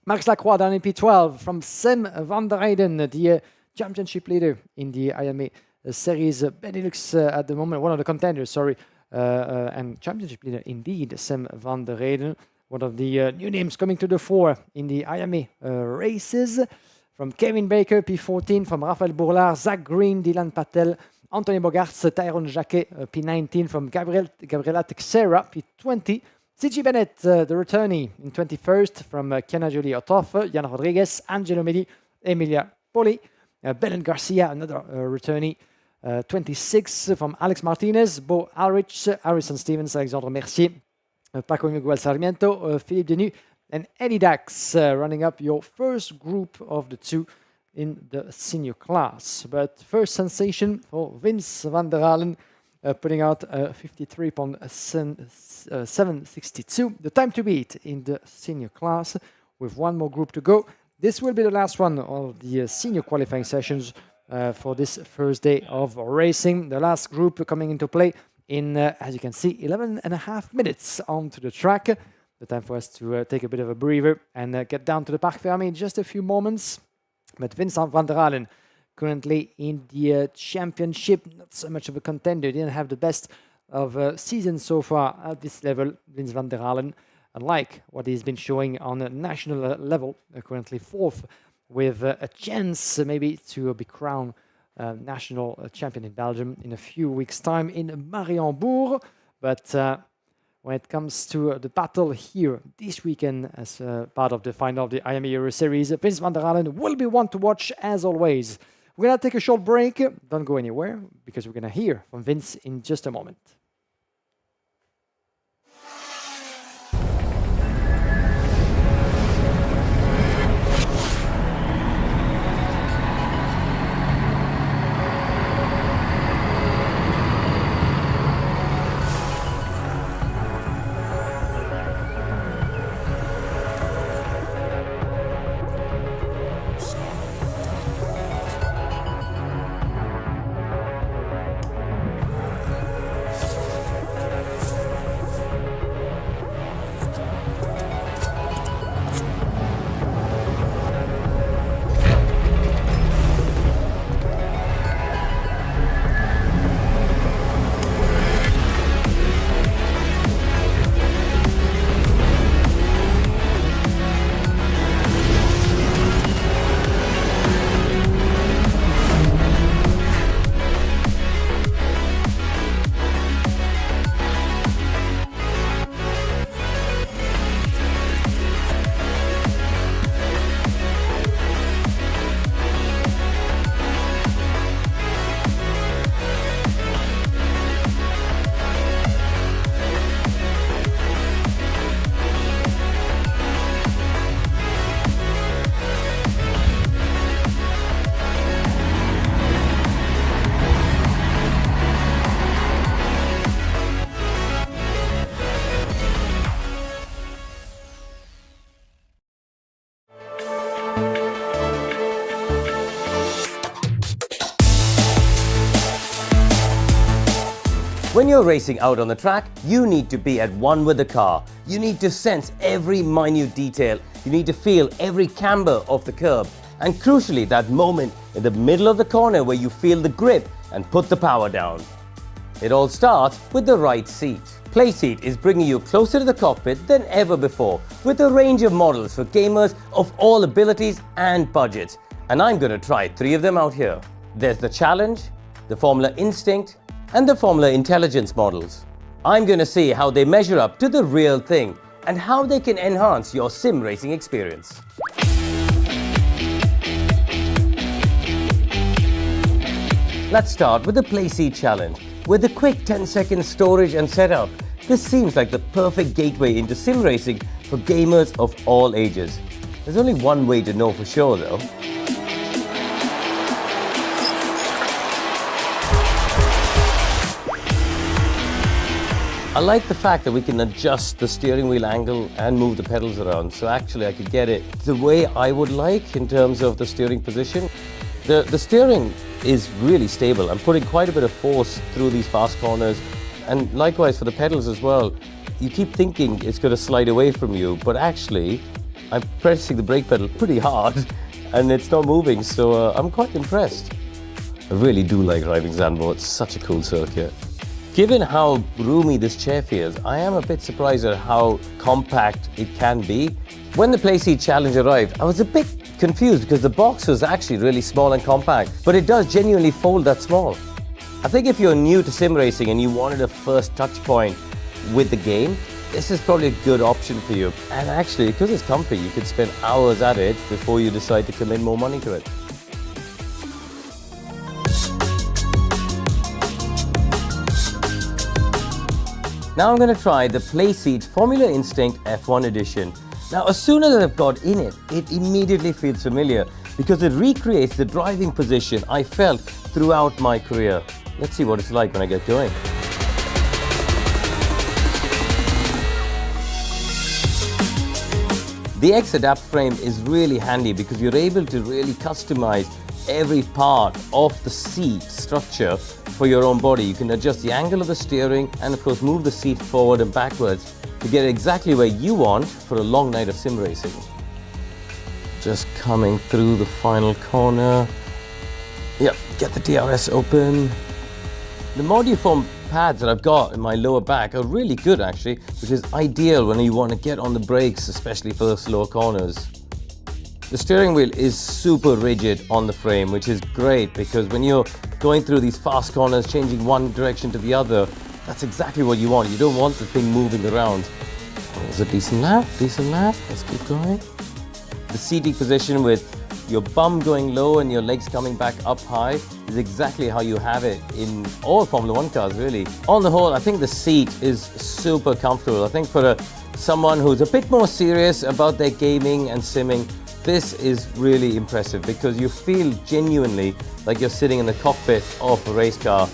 Max Lacroix down in P12 from Sem van der Eyden, the championship leader in the IAME Series Benelux at the moment, one of the contenders, and championship leader indeed, Sem van der Eyden, one of the new names coming to the fore in the IAME races. From Kevin Baker, P14, from Raphaël Bourlard, Zach Green, Dylan Patel, Anthony Bogarts, Tyrone Jacquet, P19, from Gabriela Texera, P20, CG Bennett, the returnee in 21st, from Kiana Jolie Otoff, Jan Rodriguez, Angelo Medi, Emilia Poli, Belen Garcia, another returnee, 26 from Alex Martinez, Bo Ulrich, Harrison Stevens, Alexandre Mercier, Paco Miguel Sarmiento, Philippe Denis, and Eddie Dax running up your first group of the two in the senior class. But first sensation for Vince van der Halen, putting out 53.762, the time to beat in the senior class, with one more group to go. This will be the last one of the senior qualifying sessions for this first day of racing. The last group coming into play in, as you can see, 11.5 minutes onto the track. The time for us to take a bit of a breather and get down to the Parc Fermé in just a few moments. But Vincent van der Halen, currently in the championship, not so much of a contender. Didn't have the best of season so far at this level. Vince van der Halen, unlike what he's been showing on a national level, currently fourth, with a chance maybe to be crowned national champion in Belgium in a few weeks' time in Mariembourg. But when it comes to the battle here this weekend as part of the final of the IAME Euro Series, Vince van der Halen will be one to watch as always. We're going to take a short break. Don't go anywhere, because we're going to hear from Vince in just a moment. When you're racing out on the track, you need to be at one with the car. You need to sense every minute detail. You need to feel every camber of the curb. And crucially, that moment in the middle of the corner where you feel the grip and put the power down. It all starts with the right seat. Playseat is bringing you closer to the cockpit than ever before, with a range of models for gamers of all abilities and budgets. And I'm going to try 3 of them out here. There's the Challenge, the Formula Instinct, and the Formula Intelligence models. I'm going to see how they measure up to the real thing and how they can enhance your sim racing experience. Let's start with the Playseat Challenge. With a quick 10-second storage and setup, this seems like the perfect gateway into sim racing for gamers of all ages. There's only one way to know for sure though. I like the fact that we can adjust the steering wheel angle and move the pedals around, so actually I could get it the way I would like in terms of the steering position. The steering is really stable. I'm putting quite a bit of force through these fast corners, and likewise for the pedals as well. You keep thinking it's going to slide away from you, but actually I'm pressing the brake pedal pretty hard and it's not moving, so I'm quite impressed. I really do like driving Zandvoort. It's such a cool circuit. Given how roomy this chair feels, I am a bit surprised at how compact it can be. When the Playseat Challenge arrived, I was a bit confused because the box was actually really small and compact, but it does genuinely fold that small. I think if you're new to sim racing and you wanted a first touch point with the game, this is probably a good option for you. And actually, because it's comfy, you could spend hours at it before you decide to commit more money to it. Now I'm going to try the Playseat Formula Instinct F1 edition. Now as soon as I've got in it, it immediately feels familiar because it recreates the driving position I felt throughout my career. Let's see what it's like when I get going. The X Adapt frame is really handy because you're able to really customize every part of the seat structure for your own body. You can adjust the angle of the steering and of course move the seat forward and backwards to get exactly where you want for a long night of sim racing. Just coming through the final corner. Yep, get the DRS open. The Moduform pads that I've got in my lower back are really good actually, which is ideal when you want to get on the brakes, especially for the slower corners. The steering wheel is super rigid on the frame, which is great because when you're going through these fast corners, changing one direction to the other, that's exactly what you want. You don't want the thing moving around. There's a decent lap, let's keep going. The seating position with your bum going low and your legs coming back up high is exactly how you have it in all Formula 1 cars really. On the whole, I think the seat is super comfortable. I think for someone who's a bit more serious about their gaming and simming, this is really impressive because you feel genuinely like you're sitting in the cockpit of a race car.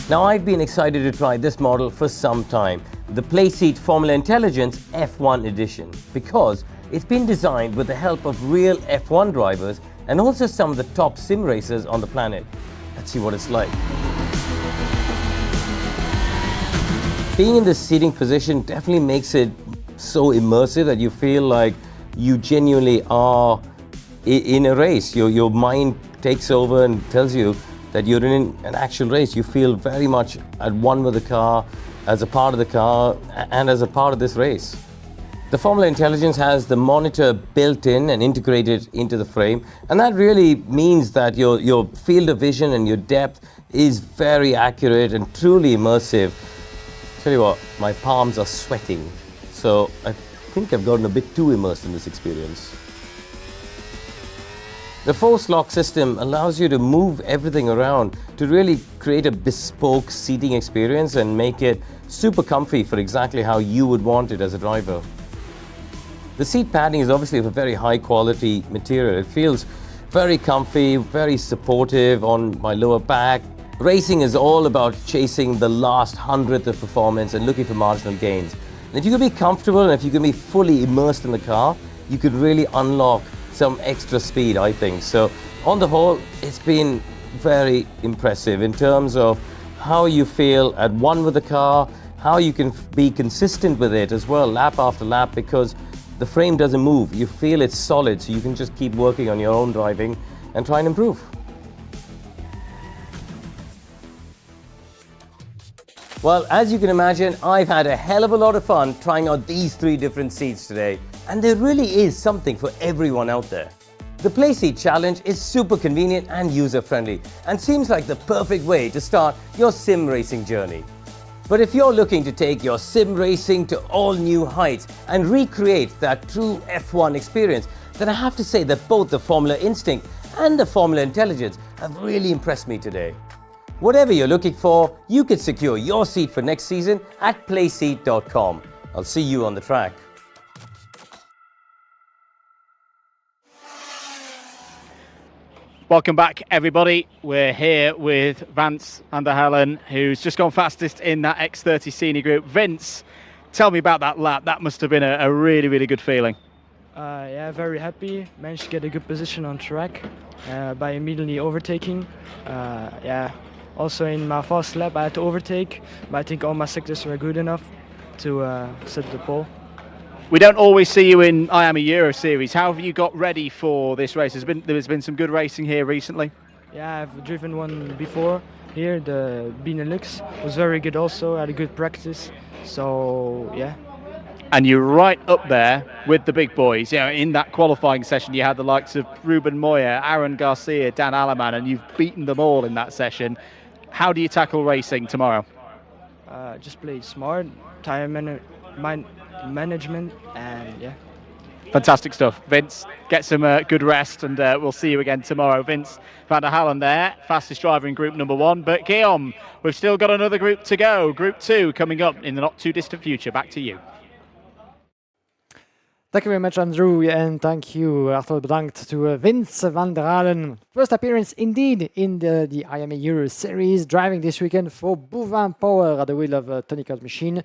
Now I've been excited to try this model for some time, the Playseat Formula Intelligence F1 edition, because it's been designed with the help of real F1 drivers and also some of the top sim racers on the planet. Let's see what it's like. Being in this seating position definitely makes it so immersive that you feel like you genuinely are in a race. Your mind takes over and tells you that you're in an actual race. You feel very much at one with the car, as a part of the car, and as a part of this race. The Formula Intelligence has the monitor built in and integrated into the frame, and that really means that your field of vision and your depth is very accurate and truly immersive. Tell you what, my palms are sweating, so I think I've gotten a bit too immersed in this experience. The force lock system allows you to move everything around to really create a bespoke seating experience and make it super comfy for exactly how you would want it as a driver. The seat padding is obviously of a very high quality material. It feels very comfy, very supportive on my lower back. Racing is all about chasing the last hundredth of performance and looking for marginal gains. And if you can be comfortable and if you can be fully immersed in the car, you could really unlock some extra speed, I think. So on the whole, it's been very impressive in terms of how you feel at one with the car, how you can be consistent with it as well, lap after lap, because the frame doesn't move. You feel it's solid, so you can just keep working on your own driving and try and improve. Well, as you can imagine, I've had a hell of a lot of fun trying out these 3 different seats today. And there really is something for everyone out there. The Playseat Challenge is super convenient and user-friendly and seems like the perfect way to start your sim racing journey. But if you're looking to take your sim racing to all new heights and recreate that true F1 experience, then I have to say that both the Formula Instinct and the Formula Intelligence have really impressed me today. Whatever you're looking for, you can secure your seat for next season at playseat.com. I'll see you on the track. Welcome back, everybody. We're here with Vance van der Hellen, who's just gone fastest in that X30 Senior Group. Vince, tell me about that lap. That must have been a really, really good feeling. Yeah, very happy. Managed to get a good position on track by immediately overtaking. Yeah. Also in my first lap I had to overtake, but I think all my sectors were good enough to set the pole. We don't always see you in IAME Euro Series. How have you got ready for this race? There's been some good racing here recently. Yeah, I've driven one before here, the Benelux. Was very good also, I had a good practice, so yeah. And you're right up there with the big boys. You know, in that qualifying session you had the likes of Ruben Moya, Aaron Garcia, Dan Alleman, and you've beaten them all in that session. How do you tackle racing tomorrow? Just play smart, tire management, and yeah. Fantastic stuff. Vince, get some good rest, and we'll see you again tomorrow. Vince van der Hallen there, fastest driver in group number 1. But Guillaume, we've still got another group to go. Group 2 coming up in the not too distant future. Back to you. Thank you very much, Andrew, and thank you, hartelijk bedankt to Vince van der Hallen. First appearance indeed in the IAME Euro Series, driving this weekend for Bouvin Power at the wheel of Tony Cott's machine,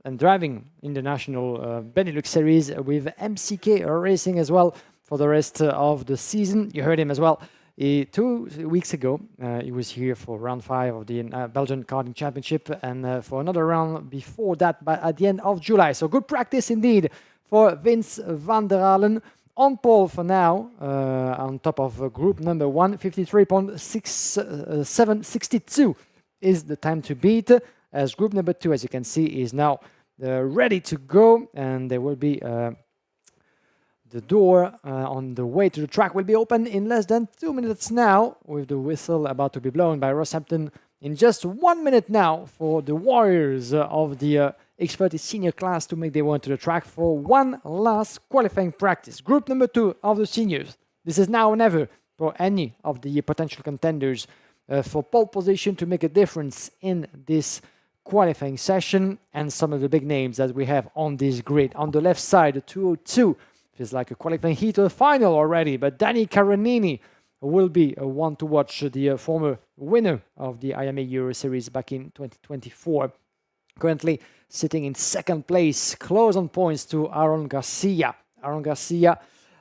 and driving in the national Benelux Series with MCK Racing as well for the rest of the season. You heard him as well 2 weeks ago. He was here for round 5 of the Belgian Karting Championship, and for another round before that, but at the end of July. So good practice indeed for Vince van der Hallen. On pole for now, on top of group number 1, 53.6762 is the time to beat, as group number 2, as you can see, is now ready to go, and there will be the door on the way to the track will be open in less than 2 minutes now, with the whistle about to be blown by Rosshampton in just 1 minute now for the warriors of the X30 senior class to make their way to the track for one last qualifying practice. Group number 2 of the seniors. This is now or never for any of the potential contenders for pole position to make a difference in this qualifying session, and some of the big names that we have on this grid. On the left side, the 202 feels like a qualifying heat or final already, but Danny Caronini will be one to watch, the former winner of the IAME Euro Series back in 2024. Currently sitting in second place, close on points to Aaron Garcia. Aaron Garcia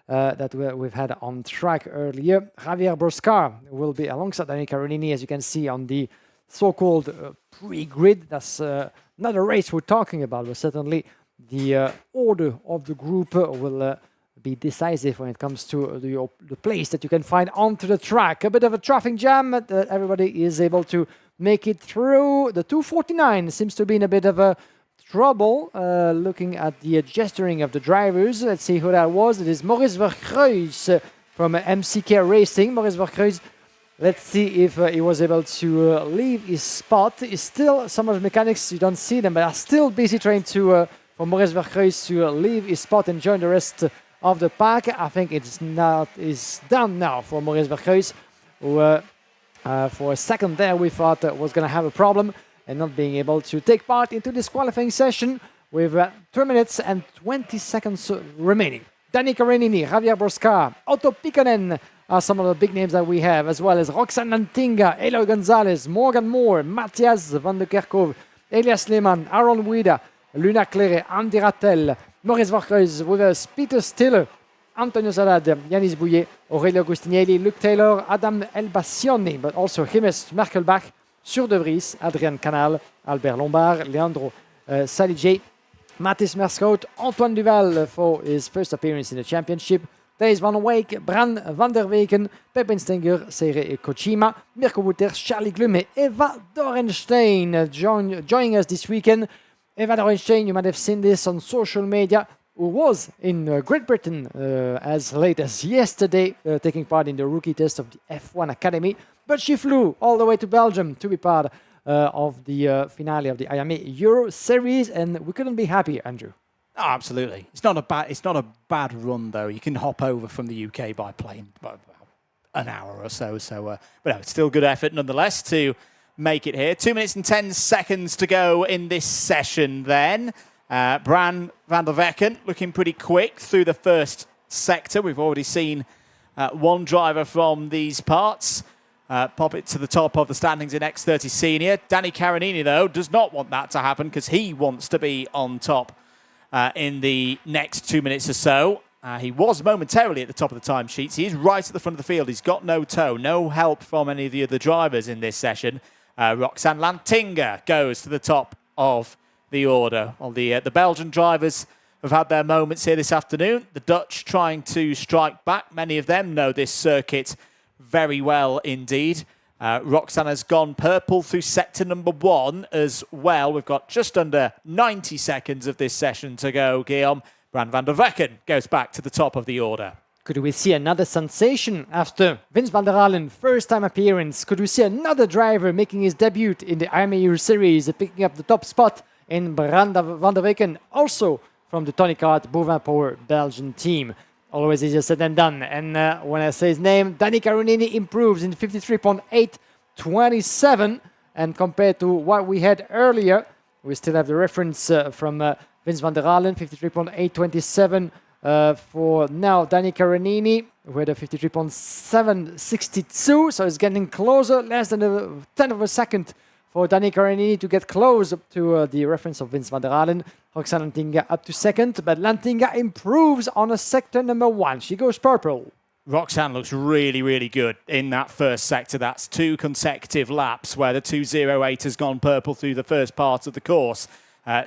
that we've had on track earlier. Javier Broscar will be alongside Danny Caronini, as you can see on the so-called pre-grid. That's not a race we're talking about, but certainly the order of the group will be decisive when it comes to the place that you can find onto the track. A bit of a traffic jam, everybody is able to make it through. The 249 seems to be in a bit of a trouble, looking at the gesturing of the drivers. Let's see who that was. It is Maurice Verkreuz from MCK Racing. Maurice Verkreuz, let's see if he was able to leave his spot. It's still, some of the mechanics, you don't see them, but are still busy trying to, for Maurice Verkreuz to leave his spot and join the rest of the pack. I think it's done now for Maurice Verkreuz, who for a second there we thought was going to have a problem and not being able to take part into this qualifying session with 2 minutes and 20 seconds remaining. Danny Caronini, Javier Broscar, Otto Pikkonen are some of the big names that we have, as well as Roxanne Lantinga, Eloy Gonzalez, Morgan Moore, Matthias van der Kerkhoff, Elias Lehmann, Aaron Wida, Luna Clere, Andy Rattel, Maurice Verkreuz with us, Peter Stiller, Antonio Salad, Yanis Bouillet, Aurelio Agustinielli, Luke Taylor, Adam Elbassioni, but also Jiménez Merkelbach, Sur de Vries, Adrian Canal, Albert Lombard, Leandro Salijé, Mathis Merschoot, Antoine Duval for his first appearance in the championship, Thijs van Wijk, Bran van der Weken, Pepin Stenger, Seire Kojima, Mirko Wouters, Charlie Glume, Eva Dorenstein joining us this weekend. Eva Dorenstein, you might have seen this on social media, who was in Great Britain as late as yesterday, taking part in the rookie test of the F1 Academy. But she flew all the way to Belgium to be part of the finale of the IAME Euro Series, and we couldn't be happier, Andrew. Oh, absolutely. It's not a bad run though. You can hop over from the UK by plane about an hour or so. But no, it's still good effort nonetheless to make it here. 2 minutes and 10 seconds to go in this session then. Bran van der Weken looking pretty quick through the first sector. We've already seen one driver from these parts pop it to the top of the standings in X30 Senior. Danny Caronini, though, does not want that to happen because he wants to be on top in the next 2 minutes or so. He was momentarily at the top of the timesheets. He is right at the front of the field. He's got no tow, no help from any of the other drivers in this session. Roxanne Lantinga goes to the top of the order. Well, the Belgian drivers have had their moments here this afternoon. The Dutch trying to strike back. Many of them know this circuit very well indeed. Roxanne has gone purple through sector number 1 as well. We've got just under 90 seconds of this session to go, Guillaume. Bran van der Weken goes back to the top of the order. Could we see another sensation after Vince van der Hallen first time appearance? Could we see another driver making his debut in the IAME Euro Series, picking up the top spot in Bran van der Weken, also from the Tony Kart Bovin Power Belgian team. Always easier said than done. And when I say his name, Danny Caronini improves in 53.827. And compared to what we had earlier, we still have the reference from Vince van der Halen, 53.827 for now Danny Caronini with a 53.762. So it's getting closer, less than a tenth of a second for Danny Caronini to get close to the reference of Vince van der Halen. Roxanne Lantinga up to second, but Lantinga improves on a sector number 1. She goes purple. Roxanne looks really, really good in that first sector. That's 2 consecutive laps where the 2.08 has gone purple through the first part of the course.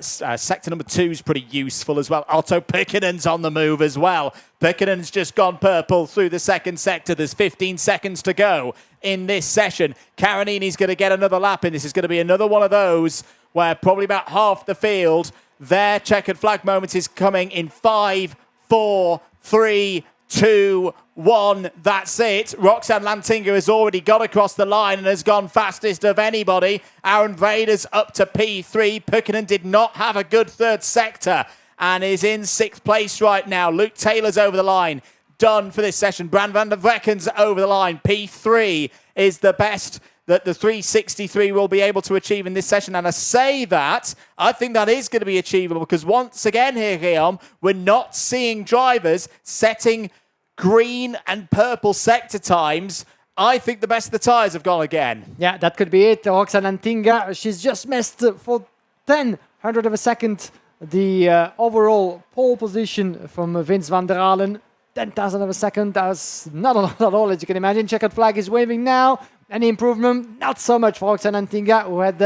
Sector number 2 is pretty useful as well. Otto Pikkanen's on the move as well. Pikkanen's just gone purple through the second sector. There's 15 seconds to go in this session. Caronini's going to get another lap in. This is going to be another one of those where probably about half the field, their checkered flag moment is coming in 5, 4, 3, 2, 1. That's it. Roxanne Lantinga has already got across the line and has gone fastest of anybody. Aaron Vader's up to P3. Pikkanen did not have a good third sector and is in 6th place right now. Luke Taylor's over the line. Done for this session. Bran van der Vecken's over the line. P3 is the best that the 363 will be able to achieve in this session. And I say that, I think that is going to be achievable because once again here, Guillaume, we're not seeing drivers setting green and purple sector times. I think the best of the tyres have gone again. Yeah, that could be it. Roxanne Lantinga, she's just missed for 10 hundredths of a second the overall pole position from Vince van der Halen. 10,000 of a second, that's not a lot at all, as you can imagine. Checkered flag is waving now. Any improvement? Not so much for Roxanne Lantinga, who had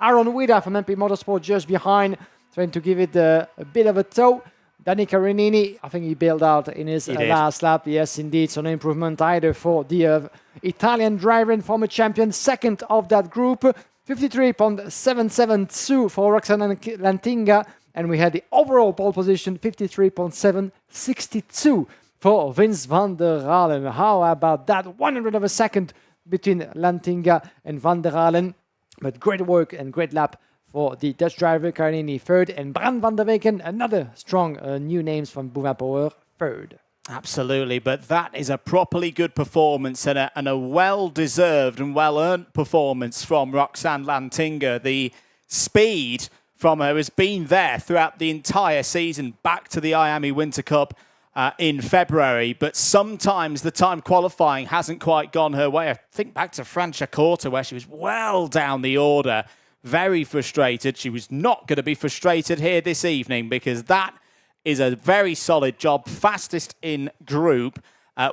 Aaron Wida from MP Motorsport just behind, trying to give it a bit of a tow. Danny Caronini, I think he bailed out in his last lap. Yes, indeed, so no improvement either for the Italian driver and former champion, second of that group. 53.772 for Roxanne Lantinga. And we had the overall pole position, 53.762 for Vince van der Halen. How about that? 100 of a second between Lantinga and van der Halen. But great work and great lap for the Dutch driver, Caronini third, and Bran van der Weken, another strong new names from Bovin Power, third. Absolutely, but that is a properly good performance and a well-deserved and well-earned performance from Roxanne Lantinga. The speed from her has been there throughout the entire season, back to the IAME Winter Cup in February, but sometimes the time qualifying hasn't quite gone her way. I think back to Franciacorta where she was well down the order, very frustrated. She was not going to be frustrated here this evening because that is a very solid job. Fastest in group,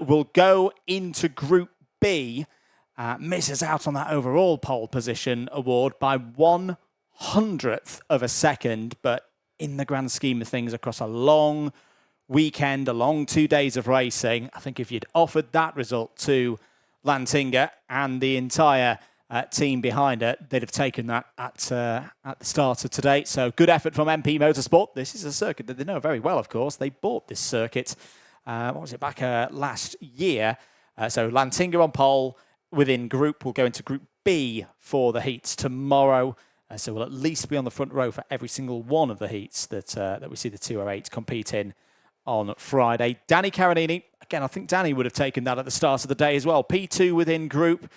will go into Group B, misses out on that overall pole position award by 1/100th of a second, but in the grand scheme of things across a long weekend, a long 2 days of racing, I think if you'd offered that result to Lantinga and the entire team behind her, they'd have taken that at the start of today. So good effort from MP Motorsport. This is a circuit that they know very well, of course. They bought this circuit, what was it, back last year. So Lantinga on pole within group. We'll go into Group B for the heats tomorrow. So we'll at least be on the front row for every single one of the heats that we see the 208 compete in on Friday. Danny Caronini, again, I think Danny would have taken that at the start of the day as well. P2 within group.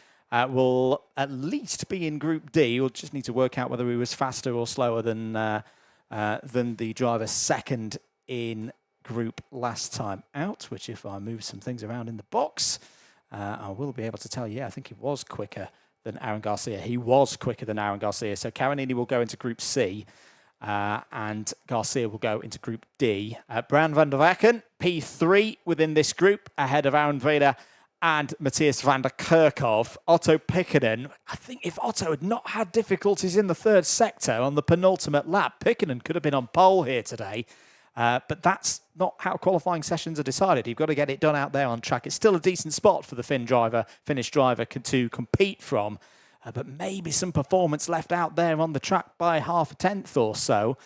Will at least be in Group D. We'll just need to work out whether he was faster or slower than the driver second in group last time out, which if I move some things around in the box, I will be able to tell you. Yeah, I think he was quicker than Aaron Garcia. He was quicker than Aaron Garcia. So Caronini will go into Group C and Garcia will go into Group D. Bran van der Wecken, P3 within this group, ahead of Aaron Vrede and Matthias van der Kerkhoff. Otto Pikkanen, I think if Otto had not had difficulties in the third sector on the penultimate lap, Pikkanen could have been on pole here today. But that's not how qualifying sessions are decided. You've got to get it done out there on track. It's still a decent spot for the Finnish driver to compete from. But maybe some performance left out there on the track by half a tenth or so.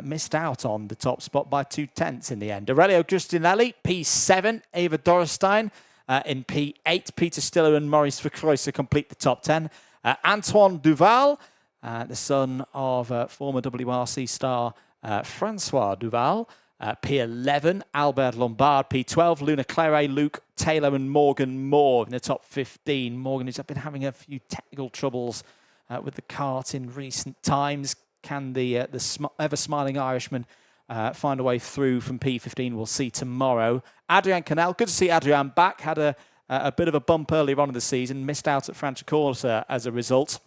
Missed out on the top spot by 2/10 in the end. Aurelio Giustinelli, P7. Eva Dorstein in P8. Peter Stiller and Maurice Verkreutzer complete the top 10. Antoine Duval, the son of former WRC star Francois Duval. P11, Albert Lombard. P12, Luna Claire, Luke Taylor and Morgan Moore in the top 15. Morgan, who's been having a few technical troubles with the kart in recent times. Can the ever-smiling Irishman find a way through from P15? We'll see tomorrow. Adrian Canel, good to see Adrian back. Had a bit of a bump earlier on in the season. Missed out at Franciacorta as a result.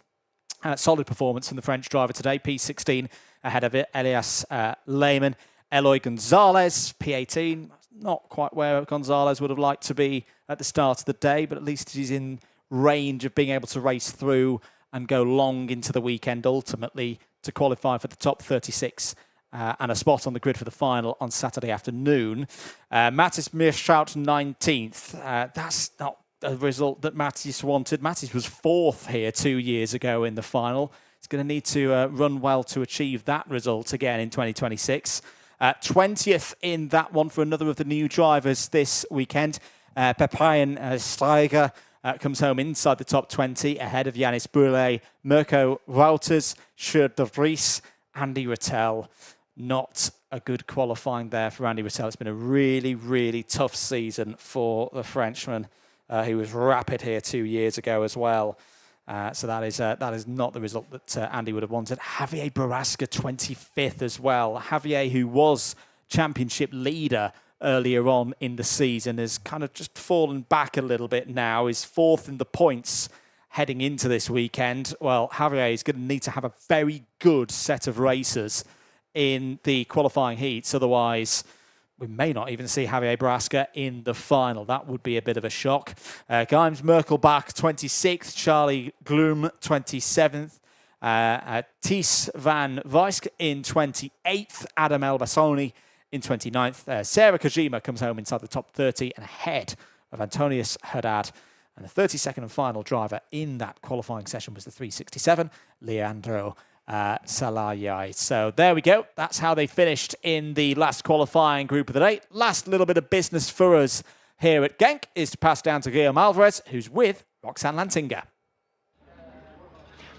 Solid performance from the French driver today. P16 ahead of it. Elias Lehmann. Eloy Gonzalez, P18. Not quite where Gonzalez would have liked to be at the start of the day, but at least he's in range of being able to race through and go long into the weekend, ultimately to qualify for the top 36 and a spot on the grid for the final on Saturday afternoon. Mattis Meerschout 19th. That's not a result that Mattis wanted. Mattis was 4th here 2 years ago in the final. He's going to need to run well to achieve that result again in 2026. 20th in that one for another of the new drivers this weekend. Pepijn Steiger comes home inside the top 20 ahead of Yanis Brule, Mirko Wouters, Sjoerd de Vries, Andy Rattel. Not a good qualifying there for Andy Rattel. It's been a really, really tough season for the Frenchman, who was rapid here 2 years ago as well. So that is not the result that Andy would have wanted. Javier Barrasca, 25th as well. Javier, who was championship leader earlier on in the season, has kind of just fallen back a little bit now. Is 4th in the points heading into this weekend. Well, Javier is going to need to have a very good set of races in the qualifying heats. Otherwise, we may not even see Javier Barrasca in the final. That would be a bit of a shock. Geims Merkelbach, 26th. Charlie Gloom, 27th. Ties van Wijsk in 28th. Adam Elbassoni in 29th. Sarah Kojima comes home inside the top 30 and ahead of Antonius Haddad. And the 32nd and final driver in that qualifying session was the 367, Leandro Salayai. So there we go. That's how they finished in the last qualifying group of the day. Last little bit of business for us here at Genk is to pass down to Guillaume Alvarez, who's with Roxanne Lantinga.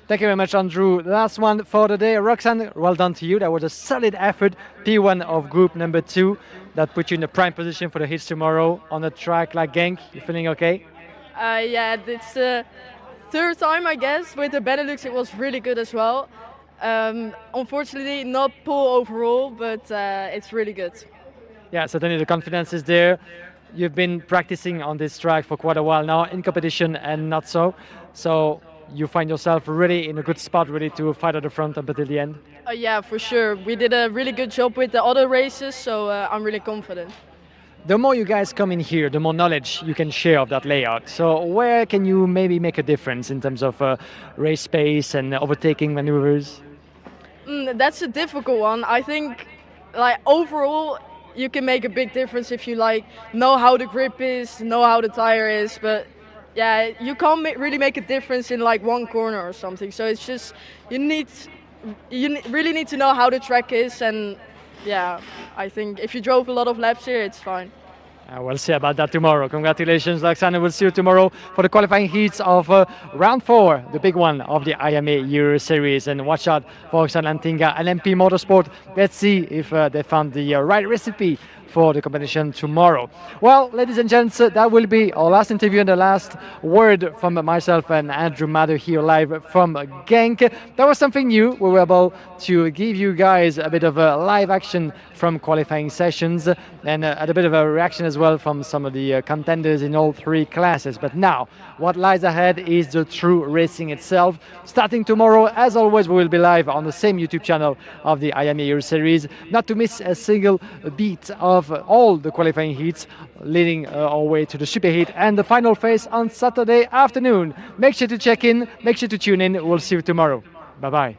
Thank you very much, Andrew. The last one for the day. Roxanne, well done to you. That was a solid effort. P1 of group number 2. That put you in the prime position for the hits tomorrow on a track like Genk. You feeling okay? Yeah, it's the third time, I guess. With the Benelux, it was really good as well. Unfortunately, not pole overall, but it's really good. Yeah, certainly the confidence is there. You've been practicing on this track for quite a while now, in competition and not so. So you find yourself really in a good spot, ready to fight at the front up until the end? Yeah, for sure. We did a really good job with the other races, so I'm really confident. The more you guys come in here, the more knowledge you can share of that layout. So where can you maybe make a difference in terms of race pace and overtaking maneuvers? That's a difficult one. I think, like, overall, you can make a big difference if you know how the grip is, know how the tire is. But yeah, you can't really make a difference in like one corner or something. So it's just you really need to know how the track is, and yeah, I think if you drove a lot of laps here, it's fine. We'll see about that tomorrow. Congratulations, Alexander. We'll see you tomorrow for the qualifying heats of round 4, the big one of the IAME Euro Series. And watch out for Roxanne Lantinga and MP Motorsport. Let's see if they found the right recipe for the competition tomorrow. Well, ladies and gents, that will be our last interview and the last word from myself and Andrew Mather here live from Genk. That was something new. We were able to give you guys a bit of a live action from qualifying sessions and a bit of a reaction as well from some of the contenders in all 3 classes. But now, what lies ahead is the true racing itself. Starting tomorrow, as always, we will be live on the same YouTube channel of the IAME Euro Series. Not to miss a single beat of all the qualifying heats leading our way to the super heat and the final phase on Saturday afternoon. Make sure to check in, make sure to tune in. We'll see you tomorrow. Bye-bye.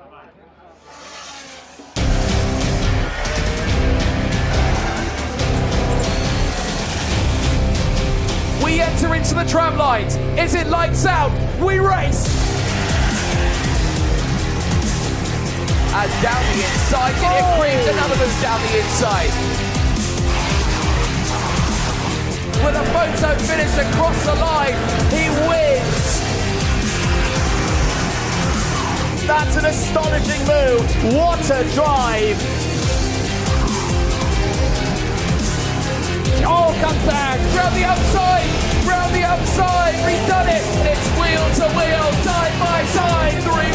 We enter into the tram lines. Is it lights out? We race! And down the inside, it creeps another move down the inside. With a photo finish across the line, he wins! That's an astonishing move. What a drive! outside, round the outside, he's done it. It's wheel to wheel, side by side, 3